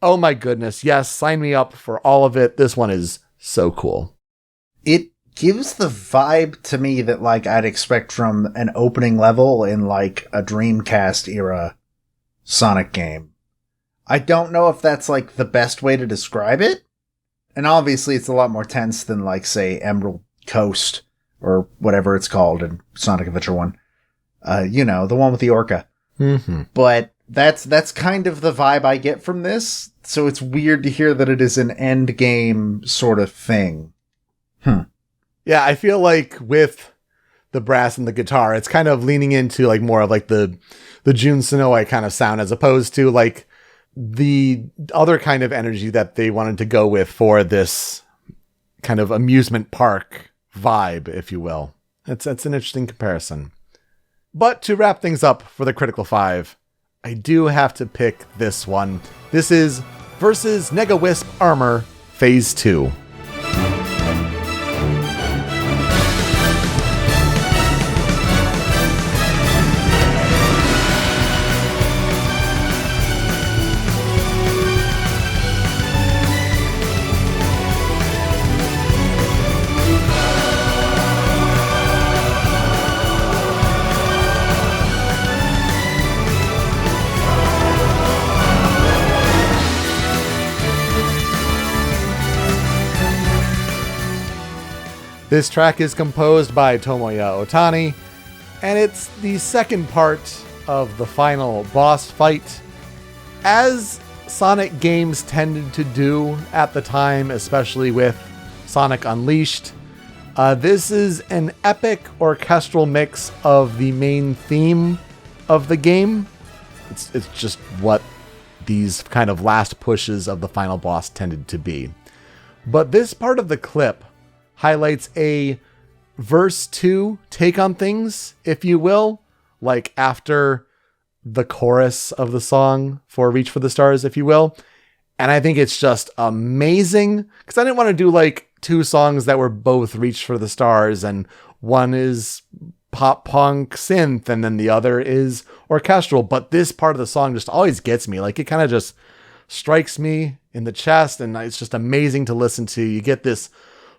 Oh my goodness, yes, sign me up for all of it. This one is so cool. It gives the vibe to me that like I'd expect from an opening level in like a Dreamcast era Sonic game. I don't know if that's like the best way to describe it. And obviously it's a lot more tense than like say Emerald Coast or whatever it's called in Sonic Adventure 1. The one with the orca. Mm-hmm. But that's kind of the vibe I get from this. So it's weird to hear that it is an end game sort of thing. Yeah, I feel like with the brass and the guitar, it's kind of leaning into like more of like the Jun Senoue kind of sound as opposed to like the other kind of energy that they wanted to go with for this kind of amusement park vibe, if you will. It's an interesting comparison. But to wrap things up for the Critical 5, I do have to pick this one. This is versus Nega Wisp Armor Phase 2. This track is composed by Tomoya Otani, and it's the second part of the final boss fight. As Sonic games tended to do at the time, especially with Sonic Unleashed, this is an epic orchestral mix of the main theme of the game. It's just what these kind of last pushes of the final boss tended to be. But this part of the clip highlights a verse 2 take on things, if you will, like after the chorus of the song for Reach for the Stars, if you will. And I think it's just amazing, because I didn't want to do like two songs that were both Reach for the Stars, and one is pop punk synth and then the other is orchestral. But this part of the song just always gets me. Like, it kind of just strikes me in the chest, and it's just amazing to listen to. You get this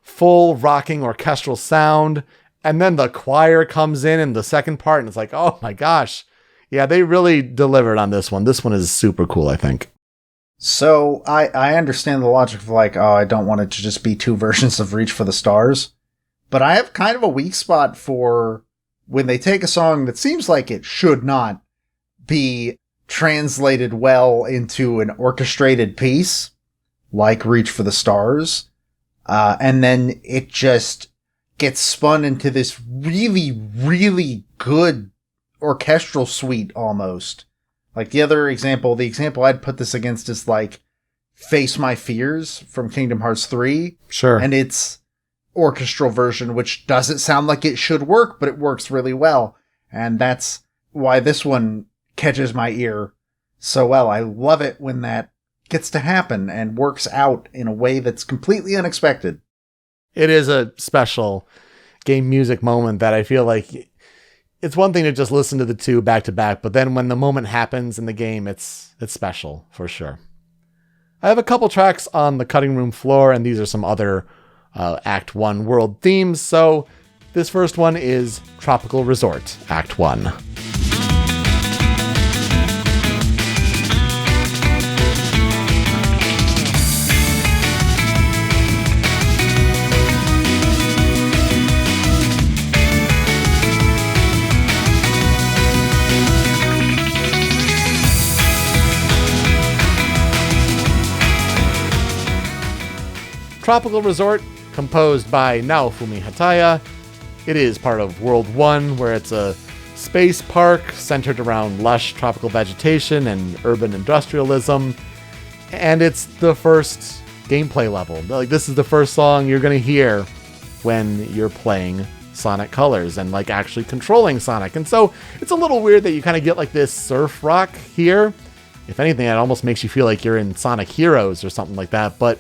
full rocking orchestral sound, and then the choir comes in the second part, and it's like, oh my gosh. Yeah, they really delivered on this one. This one is super cool, I think. So I understand the logic of like, oh, I don't want it to just be two versions of Reach for the Stars, but I have kind of a weak spot for when they take a song that seems like it should not be translated well into an orchestrated piece, like Reach for the Stars, and then it just gets spun into this really, really good orchestral suite almost. Like the example I'd put this against is like Face My Fears from Kingdom Hearts 3. Sure. And its orchestral version, which doesn't sound like it should work, but it works really well. And that's why this one catches my ear so well. I love it when that gets to happen and works out in a way that's completely unexpected. It is a special game music moment that I feel like it's one thing to just listen to the two back to back, but then when the moment happens in the game, it's special for sure. I have a couple tracks on the cutting room floor, and these are some other Act 1 world themes. So this first one is Tropical Resort, Act 1. Tropical Resort, composed by Naofumi Hataya. It is part of World 1, where it's a space park centered around lush tropical vegetation and urban industrialism. And it's the first gameplay level. Like, this is the first song you're going to hear when you're playing Sonic Colors and like actually controlling Sonic. And so it's a little weird that you kind of get like this surf rock here. If anything, it almost makes you feel like you're in Sonic Heroes or something like that. But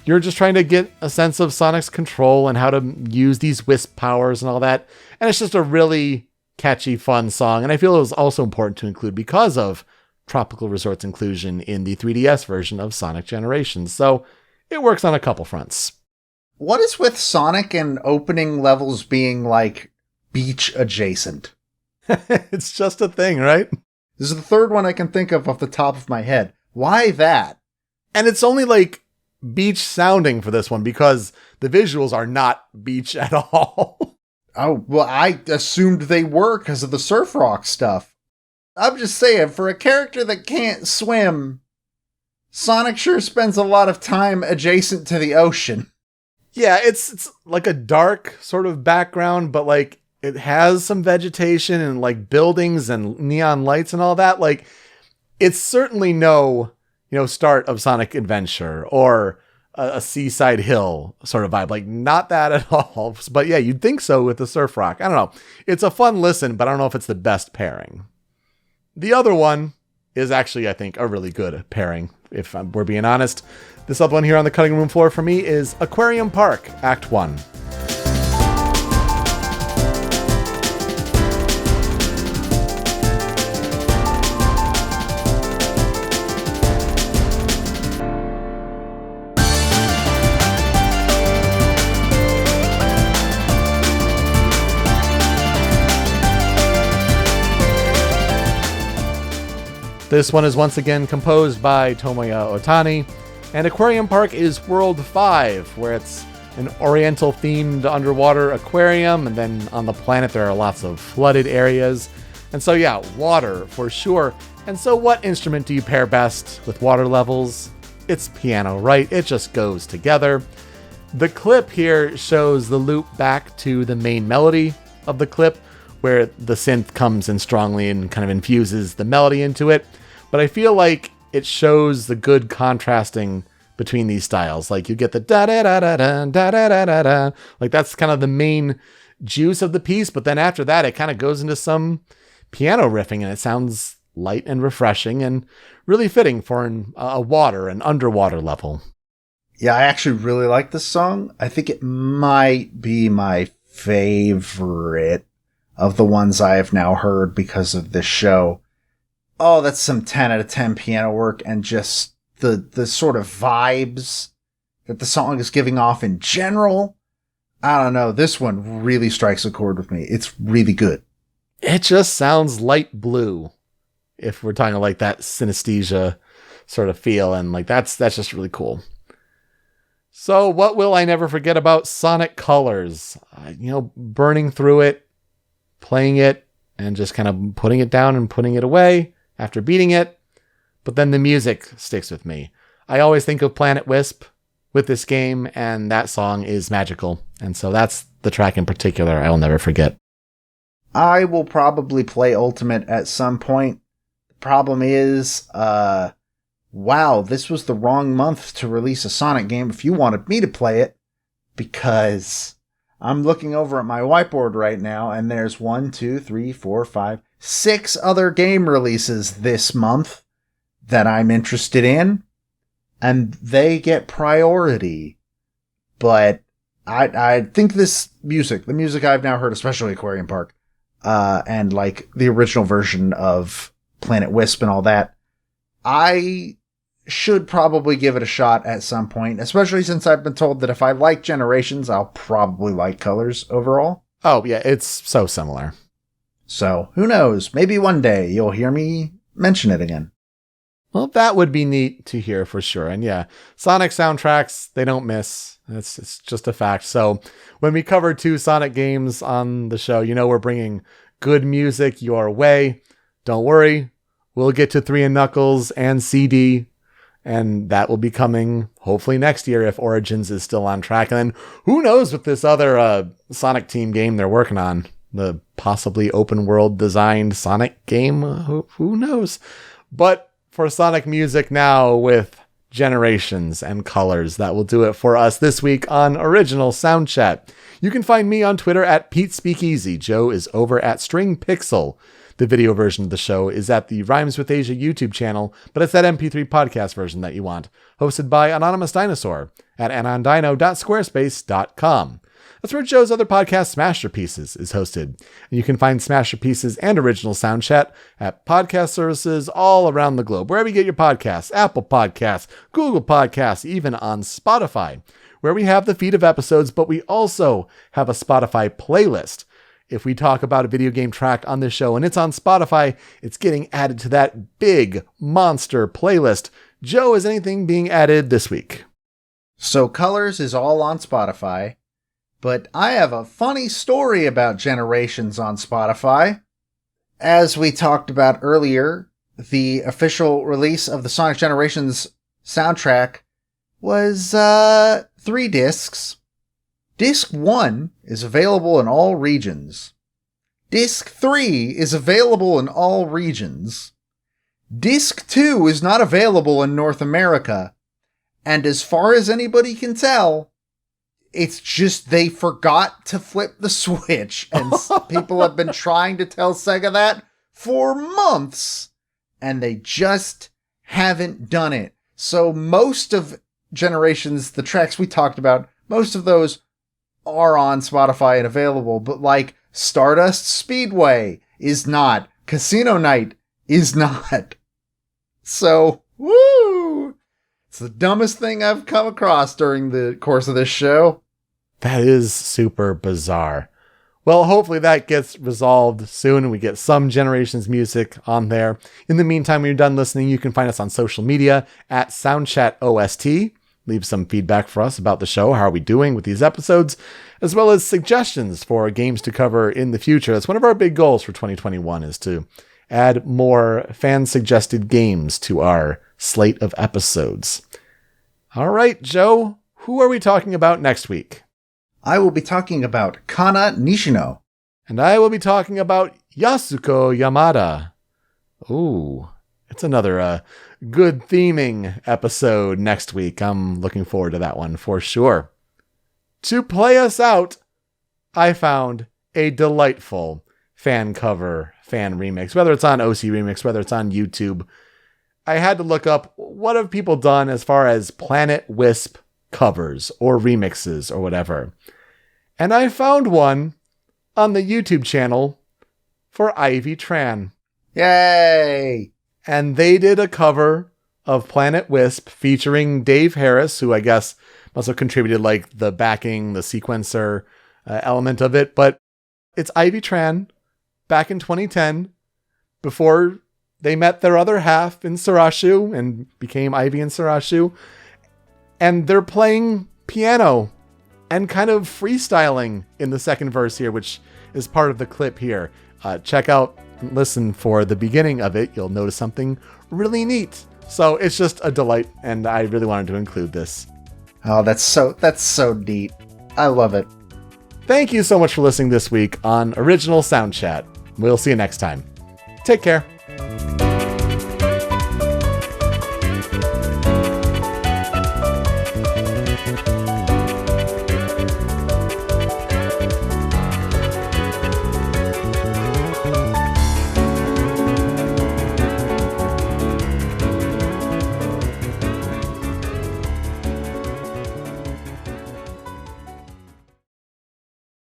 you're just trying to get a sense of Sonic's control and how to use these Wisp powers and all that. And it's just a really catchy, fun song. And I feel it was also important to include because of Tropical Resort's inclusion in the 3DS version of Sonic Generations. So it works on a couple fronts. What is with Sonic and opening levels being like beach adjacent? It's just a thing, right? This is the third one I can think of off the top of my head. Why that? And it's only like beach sounding for this one because the visuals are not beach at all. Oh, well, I assumed they were because of the surf rock stuff. I'm just saying, for a character that can't swim, Sonic sure spends a lot of time adjacent to the ocean. Yeah, it's like a dark sort of background, but like it has some vegetation and like buildings and neon lights and all that. Like, it's certainly no start of Sonic Adventure or a Seaside Hill sort of vibe. Like, not that at all. But yeah, you'd think so with the surf rock. I don't know. It's a fun listen, but I don't know if it's the best pairing. The other one is actually, I think, a really good pairing, if we're being honest. This other one here on the cutting room floor for me is Aquarium Park, Act 1. This one is once again composed by Tomoya Otani, and Aquarium Park is World 5, where it's an oriental-themed underwater aquarium, and then on the planet there are lots of flooded areas. And so yeah, water for sure. And so what instrument do you pair best with water levels? It's piano, right? It just goes together. The clip here shows the loop back to the main melody of the clip, where the synth comes in strongly and kind of infuses the melody into it. But I feel like it shows the good contrasting between these styles. Like you get the da da da da da da da da da. Like that's kind of the main juice of the piece. But then after that, it kind of goes into some piano riffing, and it sounds light and refreshing and really fitting for an underwater level. Yeah, I actually really like this song. I think it might be my favorite of the ones I have now heard because of this show. Oh, that's some 10 out of 10 piano work, and just the sort of vibes that the song is giving off in general. I don't know. This one really strikes a chord with me. It's really good. It just sounds light blue, if we're talking like that synesthesia sort of feel, and like that's just really cool. So what will I never forget about Sonic Colors? Burning through it, playing it, and just kind of putting it down and putting it away after beating it. But then the music sticks with me. I always think of Planet Wisp with this game, and that song is magical. And so that's the track in particular I will never forget. I will probably play Ultimate at some point. The problem is, wow, this was the wrong month to release a Sonic game if you wanted me to play it, because I'm looking over at my whiteboard right now, and there's 6 other game releases this month that I'm interested in, and they get priority. But I think the music I've now heard, especially Aquarium Park, and like the original version of Planet Wisp and all that, I should probably give it a shot at some point, especially since I've been told that if I like Generations, I'll probably like Colors overall. Oh yeah, it's so similar. So who knows? Maybe one day you'll hear me mention it again. Well, that would be neat to hear for sure. And yeah, Sonic soundtracks, they don't miss. It's just a fact. So when we cover 2 Sonic games on the show, we're bringing good music your way. Don't worry. We'll get to 3 and Knuckles and CD, and that will be coming hopefully next year if Origins is still on track. And then who knows with this other Sonic Team game they're working on, the possibly open world designed Sonic game. Who knows? But for Sonic music now with Generations and Colors, that will do it for us this week on Original Soundchat. You can find me on Twitter at PeteSpeakeasy. Joe is over at StringPixel. The video version of the show is at the Rhymes with Asia YouTube channel, but it's that MP3 podcast version that you want, hosted by Anonymous Dinosaur at anondino.squarespace.com. That's where Joe's other podcast, Smasherpieces, is hosted. And you can find Smasherpieces and Original Soundchat at podcast services all around the globe, wherever you get your podcasts, Apple Podcasts, Google Podcasts, even on Spotify, where we have the feed of episodes, but we also have a Spotify playlist. If we talk about a video game track on this show and it's on Spotify, it's getting added to that big monster playlist. Joe, is anything being added this week? So Colors is all on Spotify, but I have a funny story about Generations on Spotify. As we talked about earlier, the official release of the Sonic Generations soundtrack was 3 discs. Disc 1 is available in all regions. Disc 3 is available in all regions. Disc 2 is not available in North America. And as far as anybody can tell, it's just they forgot to flip the switch. And people have been trying to tell Sega that for months. and they just haven't done it. So most of Generations, the tracks we talked about, most of those are on Spotify and available, but like Stardust Speedway is not. Casino Night is not. So, woo! It's the dumbest thing I've come across during the course of this show. That is super bizarre. Well, hopefully that gets resolved soon and we get some Generations music on there. In the meantime, when you're done listening, you can find us on social media at Soundchat OST. Leave some feedback for us about the show. How are we doing with these episodes? As well as suggestions for games to cover in the future. That's one of our big goals for 2021 is to add more fan-suggested games to our slate of episodes. All right, Joe, who are we talking about next week? I will be talking about Kana Nishino. And I will be talking about Yasuko Yamada. Ooh, it's another good theming episode next week. I'm looking forward to that one for sure. To play us out, I found a delightful fan cover, fan remix, whether it's on OC Remix, whether it's on YouTube. I had to look up what have people done as far as Planet Wisp covers or remixes or whatever. And I found one on the YouTube channel for Ivy Tran. Yay! And they did a cover of Planet Wisp featuring Dave Harris, who I guess must have contributed like the backing, the sequencer element of it. But it's Ivy Tran back in 2010 before they met their other half in Sarashu and became Ivy and Sarashu. And they're playing piano and kind of freestyling in the second verse here, which is part of the clip here. Check out, listen for the beginning of it. You'll notice something really neat. So it's just a delight, and I really wanted to include this. Oh, that's so neat. I love it. Thank you so much for listening this week on Original Sound Chat. We'll see you next time. Take care.